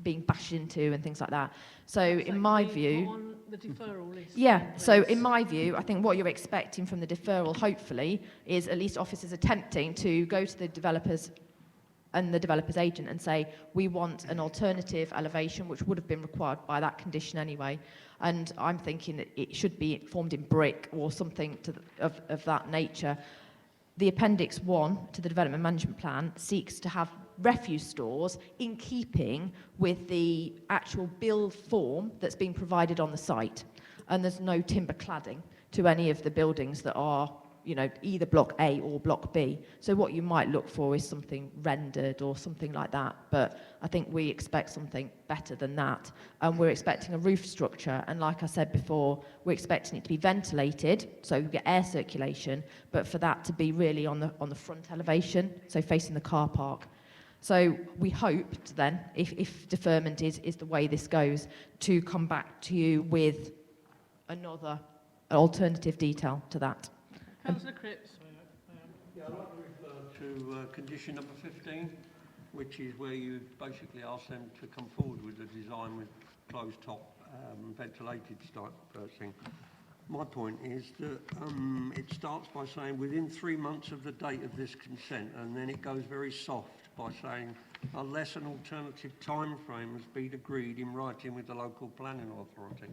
being bashed into and things like that. So in my view... On the deferral list. Yeah, so please. in my view, I think what you're expecting from the deferral, hopefully, is at least officers attempting to go to the developers and the developer's agent and say, we want an alternative elevation, which would have been required by that condition anyway. And I'm thinking that it should be formed in brick or something of that nature. The Appendix 1 to the Development Management Plan seeks to have refuse stores in keeping with the actual build form that's being provided on the site. And there's no timber cladding to any of the buildings that are, you know, either Block A or Block B. So what you might look for is something rendered or something like that. But I think we expect something better than that. And we're expecting a roof structure. And like I said before, we're expecting it to be ventilated, so we get air circulation, but for that to be really on the front elevation, so facing the car park. So we hoped then, if deferment is the way this goes, to come back to you with another alternative detail to that. Councillor Cripps. Yeah, I'd like to refer to condition number 15, which is where you basically ask them to come forward with a design with closed top, ventilated type thing. My point is that it starts by saying within 3 months of the date of this consent, and then it goes very soft by saying unless an alternative time frame has been agreed in writing with the local planning authority.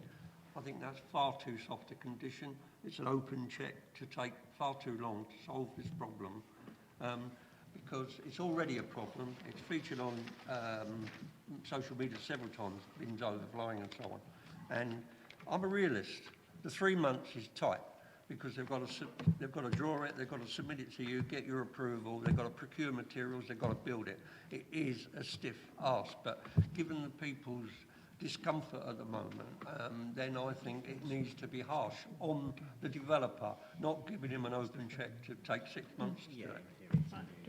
I think that's far too soft a condition. It's an open check to take far too long to solve this problem because it's already a problem. It's featured on social media several times, bins overflowing and so on. And I'm a realist. The 3 months is tight because they've got to draw it, they've got to submit it to you, get your approval, they've got to procure materials, they've got to build it. It is a stiff ask, but given the people's discomfort at the moment, then I think it needs to be harsh on the developer, not giving him an open check to take 6 months to do it.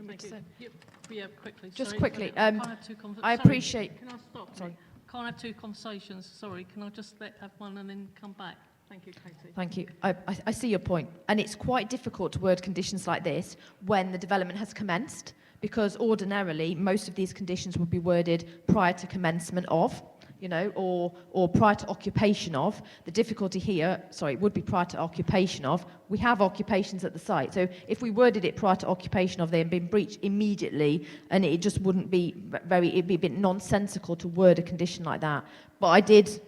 Thank you. Yep. Yeah, quickly. Just sorry. quickly, Can't have two I sorry, appreciate... Can I stop? Sorry. Can't have two conversations. Sorry, can I just have one and then come back? Thank you, Katie. Thank you. I see your point. And it's quite difficult to word conditions like this when the development has commenced, because ordinarily most of these conditions would be worded prior to commencement of, you know, or prior to occupation of. The difficulty here, would be prior to occupation of. We have occupations at the site. So if we worded it prior to occupation of, they had been breached immediately, and it just wouldn't be it'd be a bit nonsensical to word a condition like that. But I did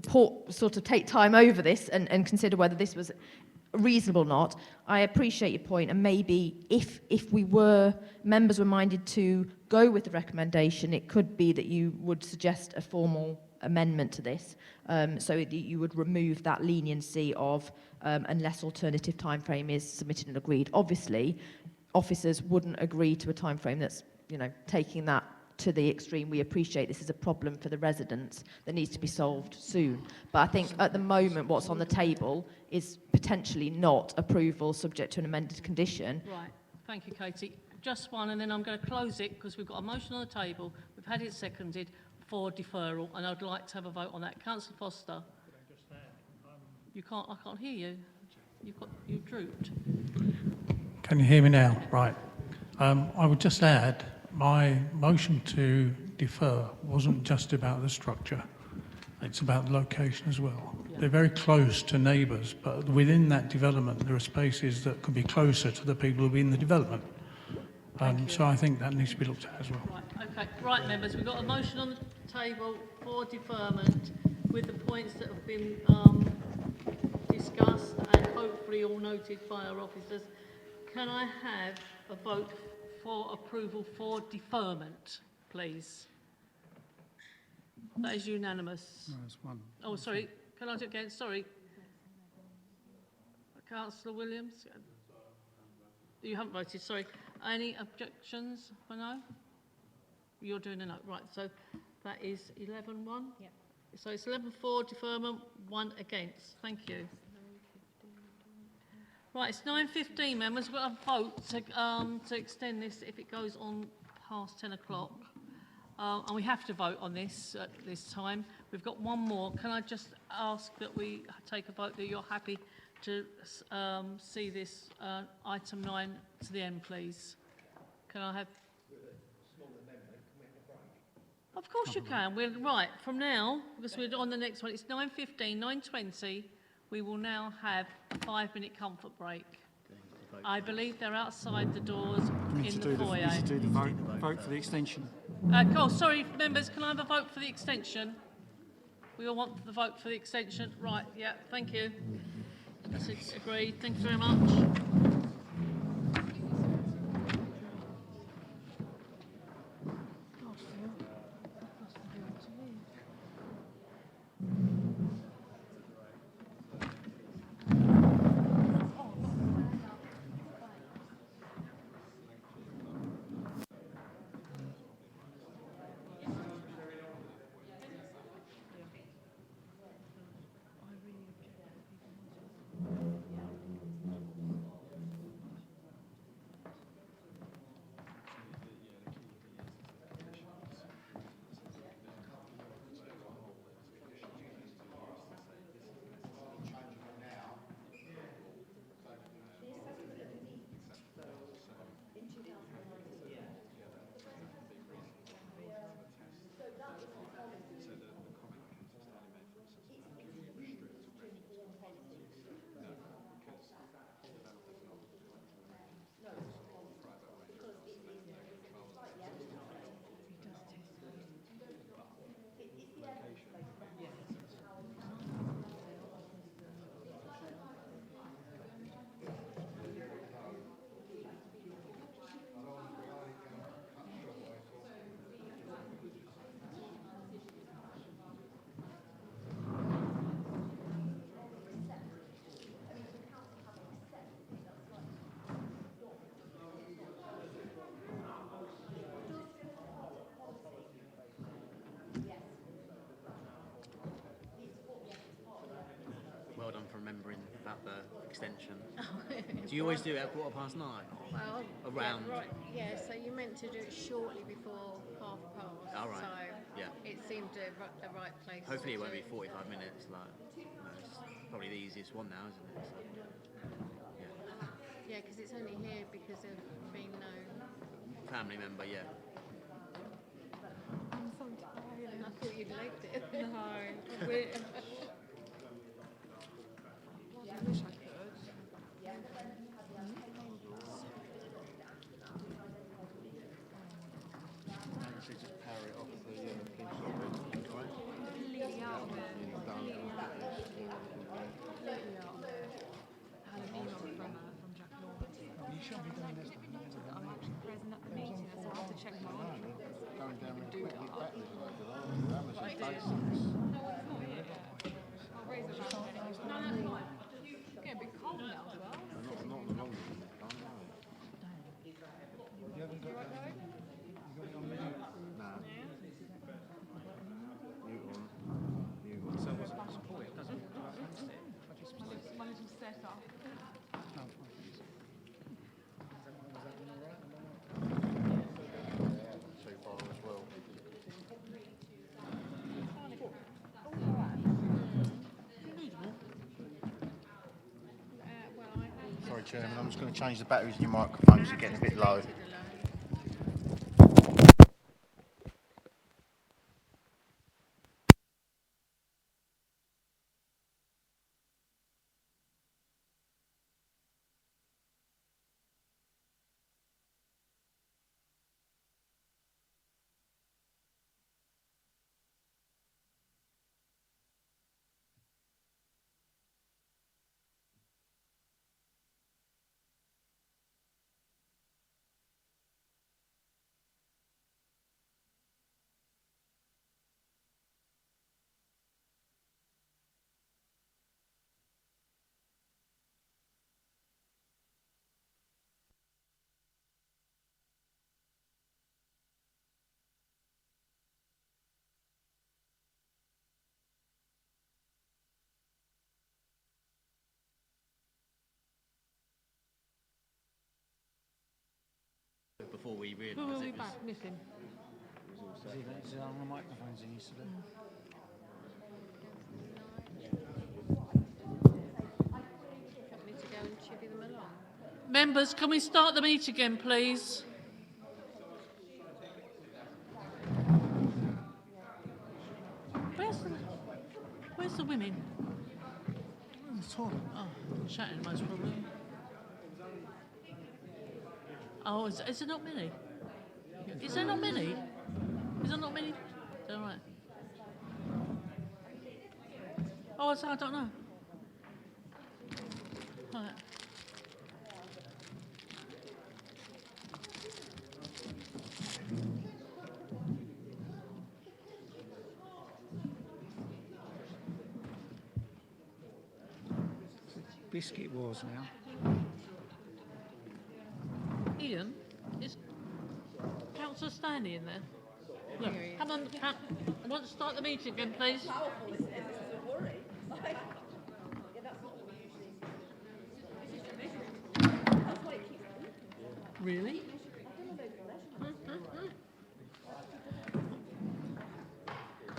sort of take time over this and consider whether this was reasonable or not. I appreciate your point, and maybe if members were minded to go with the recommendation, it could be that you would suggest a formal amendment to this, so that you would remove that leniency of unless alternative time frame is submitted and agreed. Obviously, officers wouldn't agree to a time frame that's, you know, taking that to the extreme. We appreciate this is a problem for the residents that needs to be solved soon. But I think at the moment what's on the table is potentially not approval subject to an amended condition. Right. Thank you, Katie. Just one, and then I'm going to close it because we've got a motion on the table. We've had it seconded for deferral, and I'd like to have a vote on that. Councillor Foster. You can't. I can't hear you. You've drooped. Can you hear me now? Right. I would just add, my motion to defer wasn't just about the structure. It's about the location as well. Yeah. They're very close to neighbours, but within that development, there are spaces that could be closer to the people who are in the development. So I think that needs to be looked at as well. Right. Okay. Right, members. We've got a motion on the table for deferment with the points that have been discussed and hopefully all noted by our officers. Can I have a vote for approval for deferment, please? That is unanimous. No, there's one. Oh, sorry. Can I do it again? Sorry. Councillor Williams? You haven't voted, sorry. Any objections for no? You're doing a no. Right, so that is 11-1? Yeah. So it's 11-4 deferment, 1 against. Thank you. Right, it's 9:15, members. We've got a vote to extend this if it goes on past 10 o'clock. And we have to vote on this at this time. We've got one more. Can I just ask that we take a vote that you're happy to see this item 9 to the end, please? Can I have... Of course you can. We're right from now, because we're on the next one. It's 9:15, 9:20. We will now have a 5-minute comfort break. I believe they're outside the doors in the foyer. We should do the vote for the extension. Oh, sorry, members, can I have a vote for the extension? We all want the vote for the extension. Right, yeah, thank you. That's agreed. Thank you very much. Well done for remembering about the extension. Do you always do it at 9:15? Well, Around? Yeah, right. Yeah, so you meant to do it shortly before 9:30. All right. So Yeah. it seemed the right place. Hopefully it to won't do be 45 minutes. Like, it's probably the easiest one now, isn't it? So, Yeah, because it's only here because of being known. family member, yeah. I'm so tired. I thought you'd liked it. No. I wish I could. Actually, just power it off the Completely out of it. Completely out of it. I had an email from Jack Lawrence. You shouldn't be doing this. I'm actually present at the meeting, so I have to check my watch. Going down with quickly batteries like that. I did. No, it's not here yet. I'll raise it back anyway. No, no, it's fine. It's getting a bit cold now as well. Not the long one. You haven't got it on mute? Nah. Mute on. Mute on. So what's the point? It doesn't fix it. My little setup. So far as well. Sorry, Chairman, I'm just going to change the batteries in your microphones. They're getting a bit low. before we Who realised will it be was... back missing? Is it on the microphones in used to do? Want me to go and chivvy them along? Members, can we start the meeting again, please? Where's the women? In the toilet. Oh, chatting most probably. Oh, is there not many? Is there not many? Is there not many? Is that right? Oh, I don't know. Right. Biscuit Wars now. Ian, is Councillor Stanley in there? Look, come on, I want to start the meeting again, please. Really?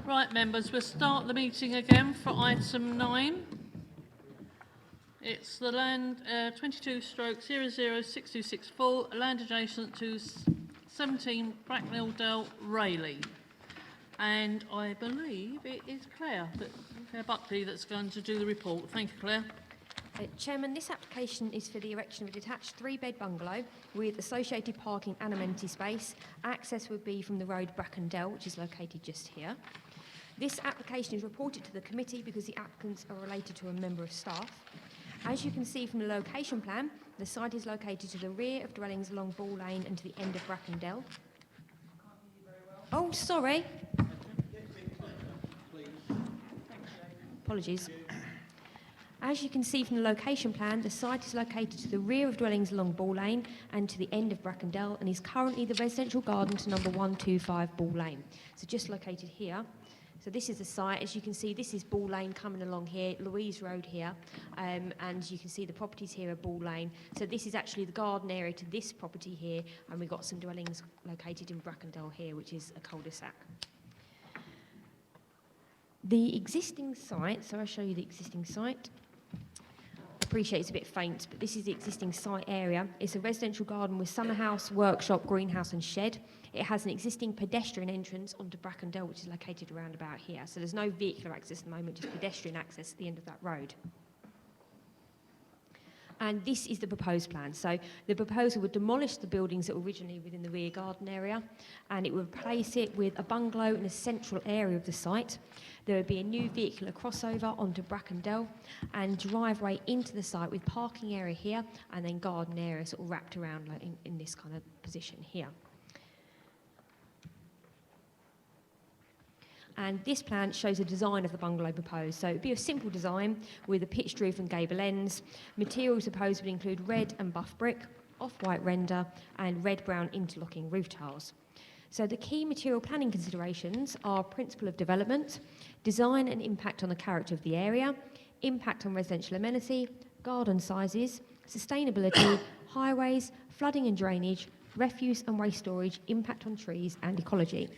Right, members, we'll start the meeting again for item 9. It's the land 22/006264, land adjacent to 17 Bracknell Dell, Rayleigh. And I believe it is Claire Buckley that's going to do the report. Thank you, Claire. Chairman, this application is for the erection of a detached 3-bed bungalow with associated parking and amenity space. Access would be from the road Brackendell, which is located just here. This application is reported to the committee because the applicants are related to a member of staff. As you can see from the location plan, the site is located to the rear of dwellings along Ball Lane and to the end of Brackendell. Oh, sorry. Apologies. As you can see from the location plan, the site is located to the rear of dwellings along Ball Lane and to the end of Brackendell and is currently the residential garden to number 125 Ball Lane. So just located here. So this is the site. As you can see, this is Ball Lane coming along here, Louise Road here, and you can see the properties here are Ball Lane. So this is actually the garden area to this property here, and we've got some dwellings located in Brackendell here, which is a cul-de-sac. The existing site, so I'll show you the existing site. I appreciate it's a bit faint, but this is the existing site area. It's a residential garden with summer house, workshop, greenhouse and shed. It has an existing pedestrian entrance onto Brackendell, which is located around about here. So there's no vehicular access at the moment, just pedestrian access at the end of that road. And this is the proposed plan. So the proposal would demolish the buildings that were originally within the rear garden area, and it would replace it with a bungalow in a central area of the site. There would be a new vehicular crossover onto Brackendell and driveway into the site with parking area here and then garden area sort of wrapped around like in this kind of position here. And this plan shows the design of the bungalow proposed. So it would be a simple design with a pitched roof and gable ends. Materials proposed would include red and buff brick, off-white render, and red-brown interlocking roof tiles. So the key material planning considerations are principle of development, design and impact on the character of the area, impact on residential amenity, garden sizes, sustainability, highways, flooding and drainage, refuse and waste storage, impact on trees and ecology.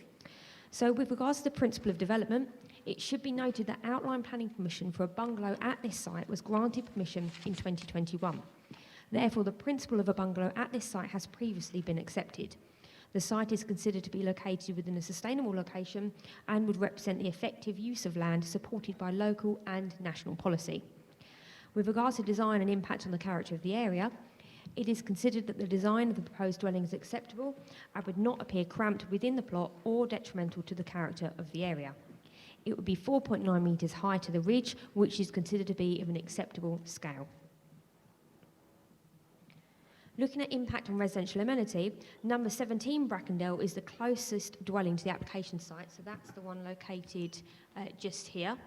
So with regards to the principle of development, it should be noted that outline planning permission for a bungalow at this site was granted permission in 2021. Therefore, the principle of a bungalow at this site has previously been accepted. The site is considered to be located within a sustainable location and would represent the effective use of land supported by local and national policy. With regards to design and impact on the character of the area, it is considered that the design of the proposed dwelling is acceptable and would not appear cramped within the plot or detrimental to the character of the area. It would be 4.9 metres high to the ridge, which is considered to be of an acceptable scale. Looking at impact on residential amenity, number 17 Brackendell is the closest dwelling to the application site, so that's the one located just here.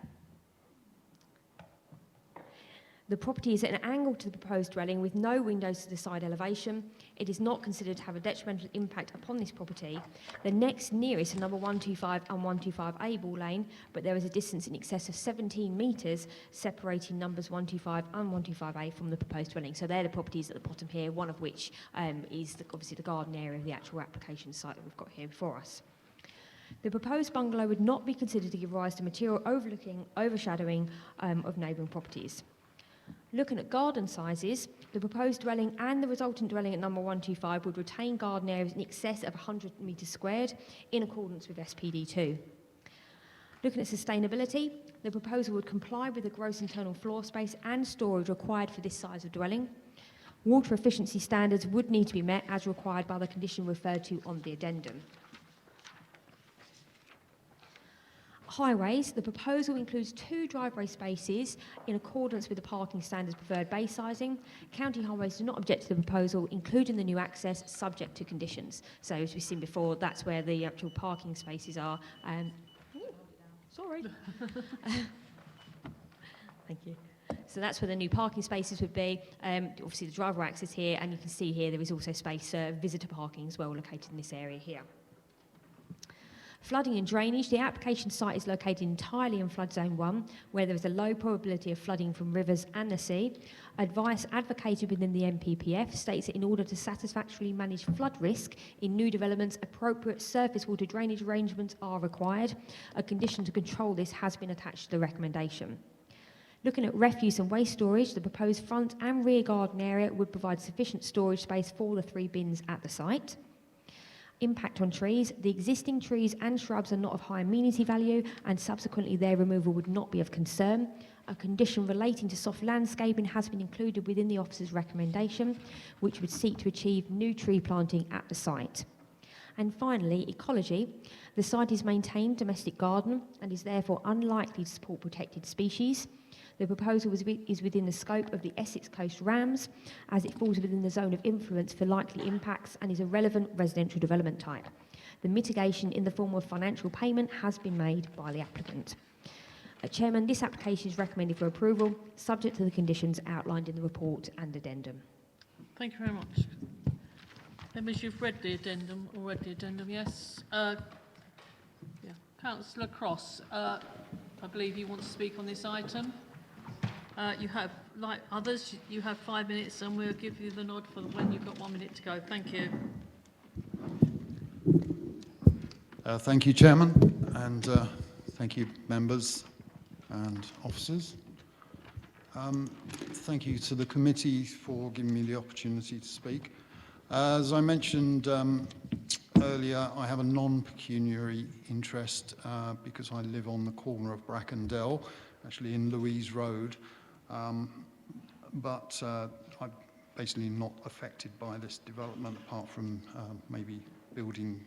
The property is at an angle to the proposed dwelling with no windows to the side elevation. It is not considered to have a detrimental impact upon this property. The next nearest are number 125 and 125A Ball Lane, but there is a distance in excess of 17 metres separating numbers 125 and 125A from the proposed dwelling. So they're the properties at the bottom here, one of which is obviously the garden area of the actual application site that we've got here before us. The proposed bungalow would not be considered to give rise to material overshadowing of neighbouring properties. Looking at garden sizes, the proposed dwelling and the resultant dwelling at number 125 would retain garden areas in excess of 100 metres squared in accordance with SPD2. Looking at sustainability, the proposal would comply with the gross internal floor space and storage required for this size of dwelling. Water efficiency standards would need to be met as required by the condition referred to on the addendum. Highways, the proposal includes 2 driveway spaces in accordance with the parking standards preferred bay sizing. County Highways do not object to the proposal, including the new access, subject to conditions. So as we've seen before, that's where the actual parking spaces are. Sorry. Thank you. So that's where the new parking spaces would be. Obviously the driveway access here, and you can see here there is also space, visitor parking as well located in this area here. Flooding and drainage. The application site is located entirely in flood zone 1, where there is a low probability of flooding from rivers and the sea. Advice advocated within the NPPF states that in order to satisfactorily manage flood risk in new developments, appropriate surface water drainage arrangements are required. A condition to control this has been attached to the recommendation. Looking at refuse and waste storage, the proposed front and rear garden area would provide sufficient storage space for the 3 bins at the site. Impact on trees. The existing trees and shrubs are not of high amenity value, and subsequently their removal would not be of concern. A condition relating to soft landscaping has been included within the officer's recommendation, which would seek to achieve new tree planting at the site. And finally, ecology. The site is maintained domestic garden and is therefore unlikely to support protected species. The proposal is within the scope of the Essex Coast RAMS, as it falls within the zone of influence for likely impacts and is a relevant residential development type. The mitigation in the form of financial payment has been made by the applicant. Chairman, this application is recommended for approval, subject to the conditions outlined in the report and addendum. Thank you very much. Members, you've read the addendum, yes? Councillor Cross, I believe you want to speak on this item. You have, like others, you have 5 minutes, and we'll give you the nod for when you've got 1 minute to go. Thank you. Thank you, Chairman, and thank you, members and officers. Thank you to the committee for giving me the opportunity to speak. As I mentioned earlier, I have a non-pecuniary interest because I live on the corner of Brackendell, actually in Louise Road, but I'm basically not affected by this development apart from maybe building,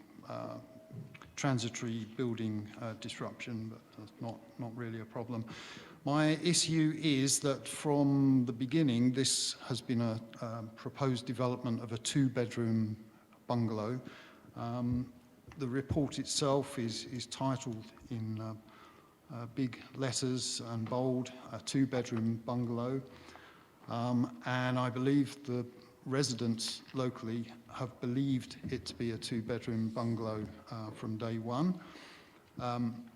transitory building disruption, but that's not really a problem. My issue is that from the beginning, this has been a proposed development of a 2-bedroom bungalow. The report itself is titled in big letters and bold, a 2-bedroom bungalow. And I believe the residents locally have believed it to be a 2-bedroom bungalow from day one.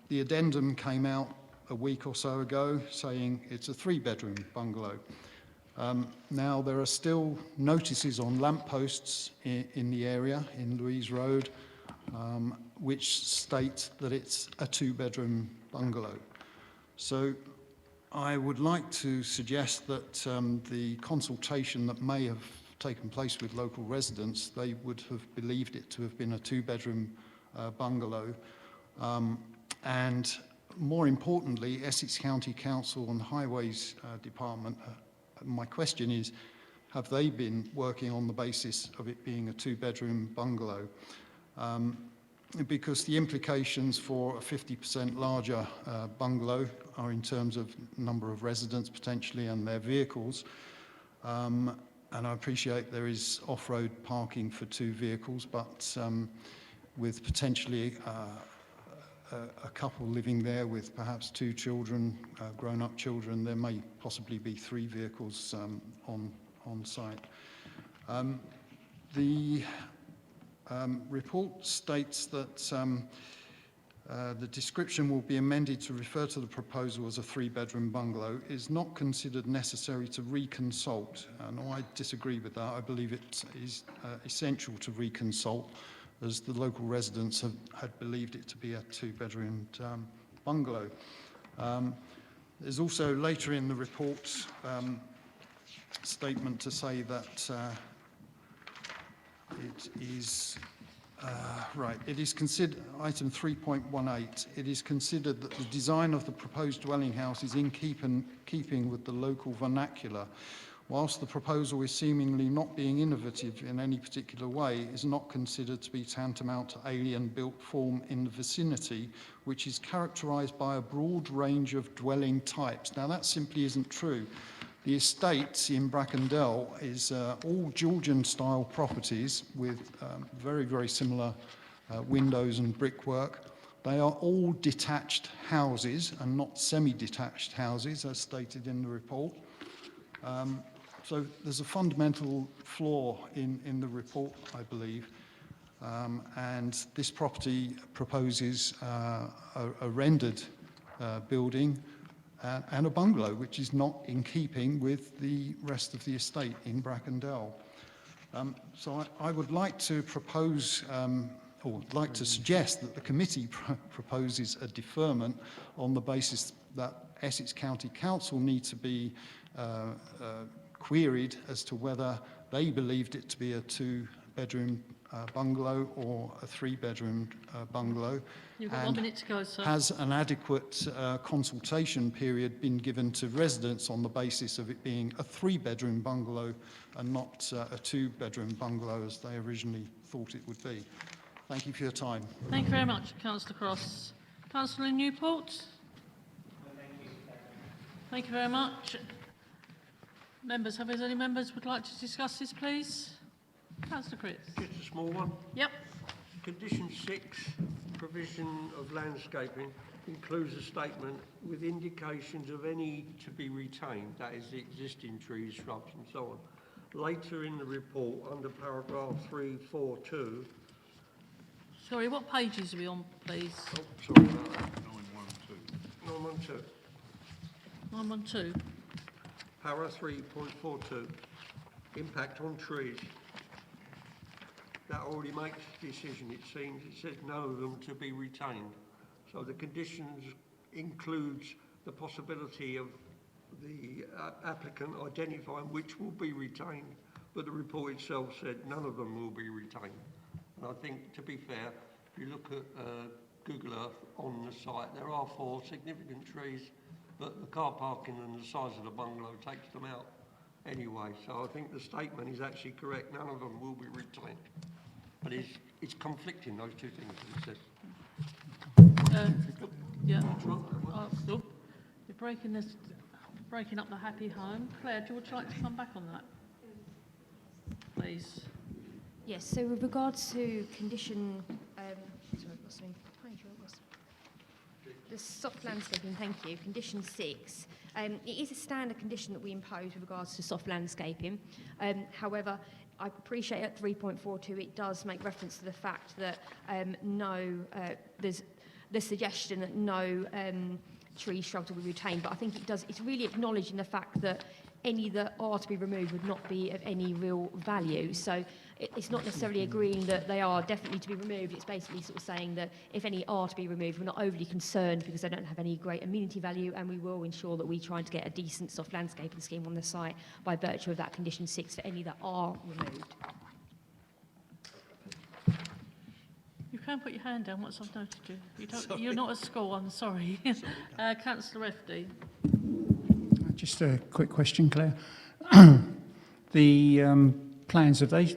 The addendum came out a week or so ago saying it's a 3-bedroom bungalow. Now there are still notices on lampposts in the area in Louise Road which state that it's a 2-bedroom bungalow. So I would like to suggest that the consultation that may have taken place with local residents, they would have believed it to have been a 2-bedroom bungalow. And more importantly, Essex County Council and the Highways Department, my question is, have they been working on the basis of it being a 2-bedroom bungalow? Because the implications for a 50% larger bungalow are in terms of number of residents potentially and their vehicles. And I appreciate there is off-road parking for 2 vehicles, but with potentially a couple living there with perhaps 2 children, grown-up children, there may possibly be 3 vehicles on site. The report states that the description will be amended to refer to the proposal as a 3-bedroom bungalow. It is not considered necessary to reconsult, and I disagree with that. I believe it is essential to reconsult, as the local residents had believed it to be a 2-bedroom bungalow. There's also later in the report statement to say that it is it is considered, item 3.18, it is considered that the design of the proposed dwelling house is in keeping with the local vernacular. Whilst the proposal is seemingly not being innovative in any particular way, it is not considered to be tantamount to alien built form in the vicinity, which is characterised by a broad range of dwelling types. Now that simply isn't true. The estate in Brackendell is all Georgian-style properties with very, very similar windows and brickwork. They are all detached houses and not semi-detached houses, as stated in the report. So there's a fundamental flaw in the report, I believe, and this property proposes a rendered building and a bungalow, which is not in keeping with the rest of the estate in Brackendell. So I would like to propose, or like to suggest that the committee proposes a deferment on the basis that Essex County Council need to be queried as to whether they believed it to be a 2-bedroom bungalow or a 3-bedroom bungalow. You've got 1 minute to go, sir. Has an adequate consultation period been given to residents on the basis of it being a 3-bedroom bungalow and not a 2-bedroom bungalow as they originally thought it would be? Thank you for your time. Thank you very much, Councillor Cross. Councillor Newport? Thank you very much. Members, have any members would like to discuss this, please? Councillor Cripps. Just a small one. Yep. Condition 6, provision of landscaping, includes a statement with indications of any to be retained, that is the existing trees, shrubs and so on. Later in the report, under paragraph 342... Sorry, what pages are we on, please? Oh, sorry about that. 912. 912. Para 3.42, impact on trees. That already makes the decision, it seems. It says none of them to be retained. So the conditions includes the possibility of the applicant identifying which will be retained, but the report itself said none of them will be retained. And I think, to be fair, if you look at Google Earth on the site, there are 4 significant trees, but the car parking and the size of the bungalow takes them out anyway. So I think the statement is actually correct. None of them will be retained. But it's conflicting, those 2 things that it says. Yeah. Oh, you're breaking up the happy home. Claire, would you like to come back on that, please? Yes, so with regards to condition, sorry, what's the page? The soft landscaping, thank you, condition 6. It is a standard condition that we impose with regards to soft landscaping. However, I appreciate at 3.42 it does make reference to the fact that there's the suggestion that no tree shrubs will be retained, but I think it's really acknowledging the fact that any that are to be removed would not be of any real value. So it's not necessarily agreeing that they are definitely to be removed. It's basically sort of saying that if any are to be removed, we're not overly concerned because they don't have any great amenity value, and we will ensure that we try to get a decent soft landscaping scheme on the site by virtue of that condition 6 for any that are removed. You can put your hand down once I've noted you. You're not at school, I'm sorry. Councillor FD. Just a quick question, Claire. The plans, have they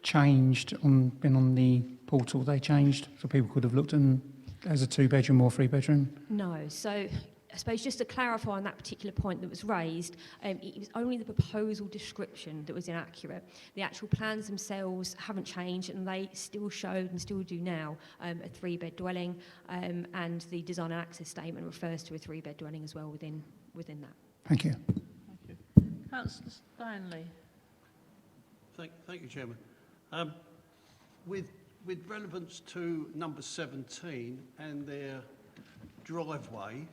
changed, been on the portal, they changed so people could have looked at them as a 2-bedroom or 3-bedroom? No, so I suppose just to clarify on that particular point that was raised, it was only the proposal description that was inaccurate. The actual plans themselves haven't changed, and they still showed and still do now a 3-bed dwelling, and the design and access statement refers to a 3-bed dwelling as well within that. Thank you. Councillor Stanley. Thank you, Chairman. With relevance to number 17 and their driveway,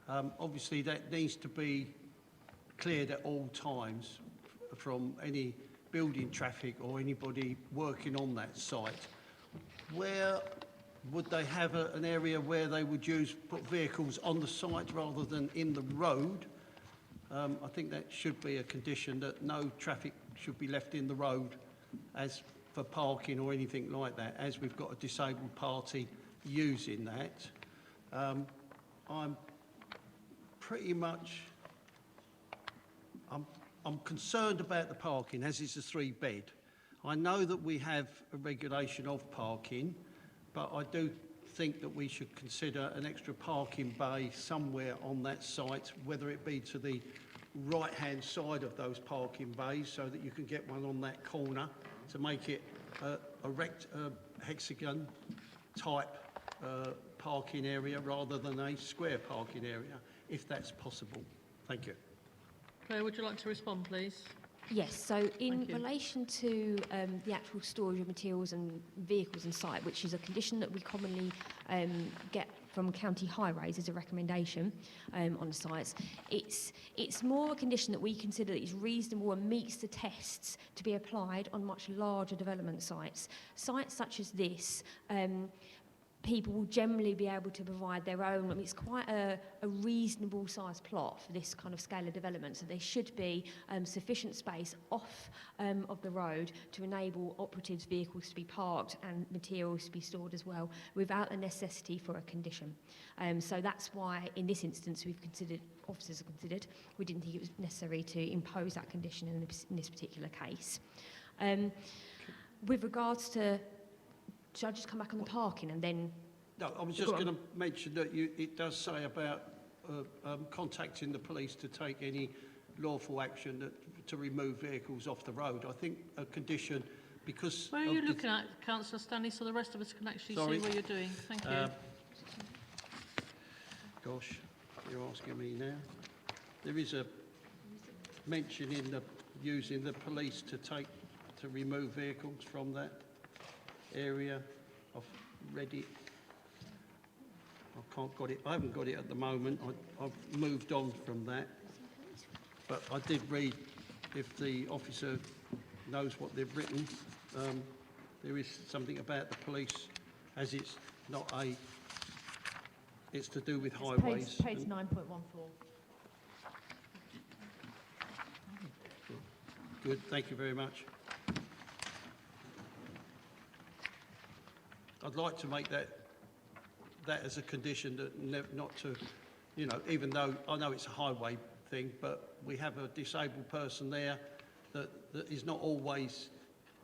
obviously that needs to be cleared at all times from any building traffic or anybody working on that site. Where would they have an area where they would put vehicles on the site rather than in the road? I think that should be a condition, that no traffic should be left in the road as for parking or anything like that, as we've got a disabled party using that. I'm pretty much, I'm concerned about the parking, as is a 3-bed. I know that we have a regulation of parking, but I do think that we should consider an extra parking bay somewhere on that site, whether it be to the right-hand side of those parking bays, so that you can get one on that corner to make it a hexagon type parking area rather than a square parking area, if that's possible. Thank you. Claire, would you like to respond, please? Yes, so in Thank you. relation to the actual storage of materials and vehicles on site, which is a condition that we commonly get from county highways as a recommendation on the sites, it's more a condition that we consider that is reasonable and meets the tests to be applied on much larger development sites. Sites such as this, people will generally be able to provide their own. I mean, it's quite a reasonable sized plot for this kind of scale of development, so there should be sufficient space off of the road to enable operatives' vehicles to be parked and materials to be stored as well, without the necessity for a condition. So that's why in this instance officers have considered, we didn't think it was necessary to impose that condition in this particular case. With regards to, should I just come back on the parking and then... No, I was just going to mention that it does say about contacting the police to take any lawful action to remove vehicles off the road. I think a condition, because... Where are you looking at, Councillor Stanley, so the rest of us can actually see what you're doing? Thank you. Gosh, you're asking me now. There is a mention in using the police to remove vehicles from that area. I've read it. I haven't got it at the moment. I've moved on from that. But I did read, if the officer knows what they've written, there is something about the police, as it's not it's to do with highways. Page 9.14. Good, thank you very much. I'd like to make that as a condition, that not to, even though I know it's a highway thing, but we have a disabled person there that is not always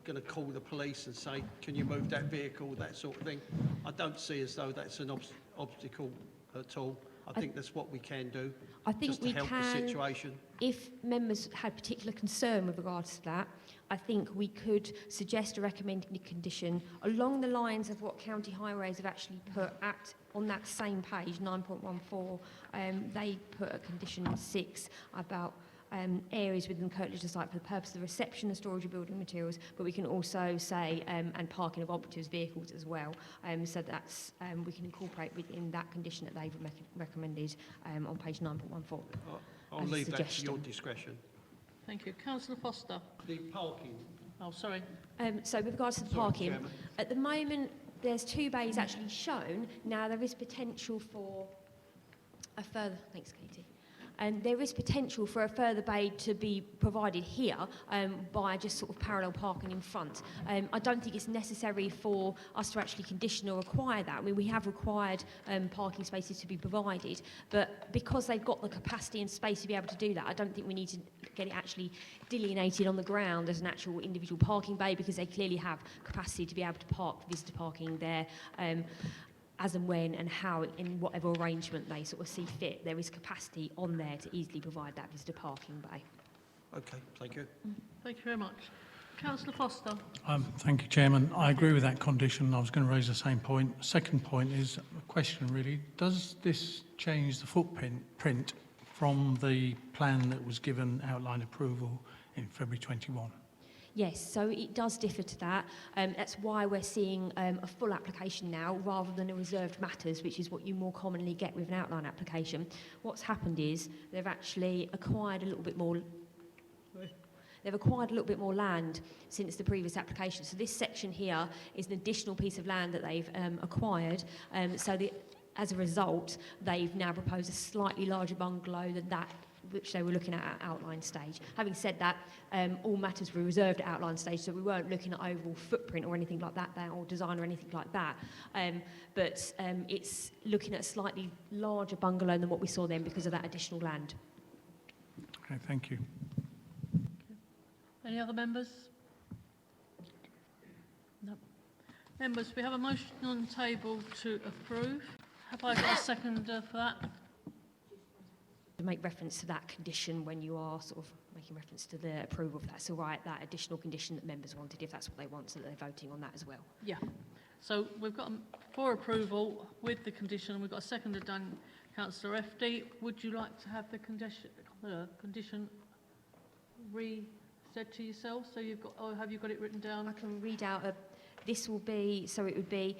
going to call the police and say, can you move that vehicle, that sort of thing. I don't see as though that's an obstacle at all. I think that's what we can do, I think just to help the situation. If members had particular concern with regards to that, I think we could suggest a recommended condition along the lines of what County Highways have actually put on that same page, 9.14. They put a condition 6 about areas within the Kirklees site for the purpose of the reception and storage of building materials, but we can also say and parking of operatives' vehicles as well. So that's we can incorporate within that condition that they've recommended on page 9.14. I'll leave that to your discretion. Thank you. Councillor Foster. The parking. Oh, sorry. So with regards to the parking, at the moment there's 2 bays actually shown. Now there is potential for a further... Thanks, Katie. And there is potential for a further bay to be provided here by just sort of parallel parking in front. I don't think it's necessary for us to actually condition or require that. I mean, we have required parking spaces to be provided, but because they've got the capacity and space to be able to do that, I don't think we need to get it actually delineated on the ground as an actual individual parking bay, because they clearly have capacity to be able to park visitor parking there. as and when and how, in whatever arrangement they sort of see fit, there is capacity on there to easily provide that visitor parking bay. Okay, thank you. Thank you very much. Councillor Foster. Thank you, Chairman. I agree with that condition. I was going to raise the same point. Second point is a question, really. Does this change the footprint from the plan that was given outline approval in February 21? Yes, so it does differ to that. That's why we're seeing a full application now rather than a reserved matters, which is what you more commonly get with an outline application. What's happened is they've actually acquired a little bit more. They've acquired a little bit more land since the previous application. So this section here is an additional piece of land that they've acquired. As a result, they've now proposed a slightly larger bungalow than that which they were looking at outline stage. Having said that, all matters were reserved at outline stage, so we weren't looking at overall footprint or anything like that, or design or anything like that. But it's looking at a slightly larger bungalow than what we saw then because of that additional land. Okay, thank you. Any other members? No. Members, we have a motion on the table to approve. Have I got a seconder for that? To make reference to that condition when you are sort of making reference to the approval, if that's all right, that additional condition that members wanted, if that's what they want, so that they're voting on that as well. Yeah. So we've got for approval with the condition. We've got a seconder done, Councillor FD. Would you like to have the condition re-said to yourself? So you've got, or have you got it written down? I can read out this will be, so it would be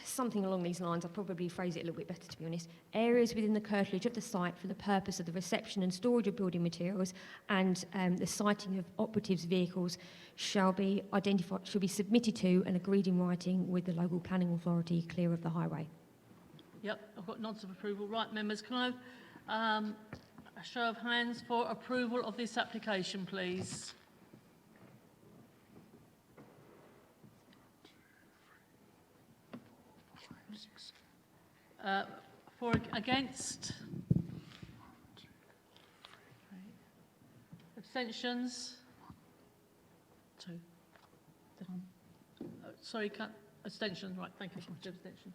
something along these lines. I'll probably phrase it a little bit better, to be honest. Areas within the curtilage of the site for the purpose of the reception and storage of building materials and the siting of operatives' vehicles shall be identified, shall be submitted to and agreed in writing with the local planning authority clear of the highway. Yep, I've got nods of approval. Right, members, can I have a show of hands for approval of this application, please? For against? Abstentions? 2. Sorry, abstentions. Right, thank you. 2 abstentions.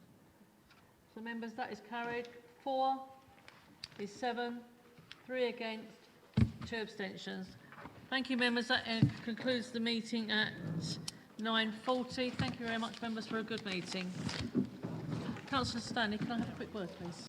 So, members, that is carried. 4 is 7, 3 against, 2 abstentions. Thank you, members. That concludes the meeting at 9:40. Thank you very much, members, for a good meeting. Councillor Stanley, can I have a quick word, please?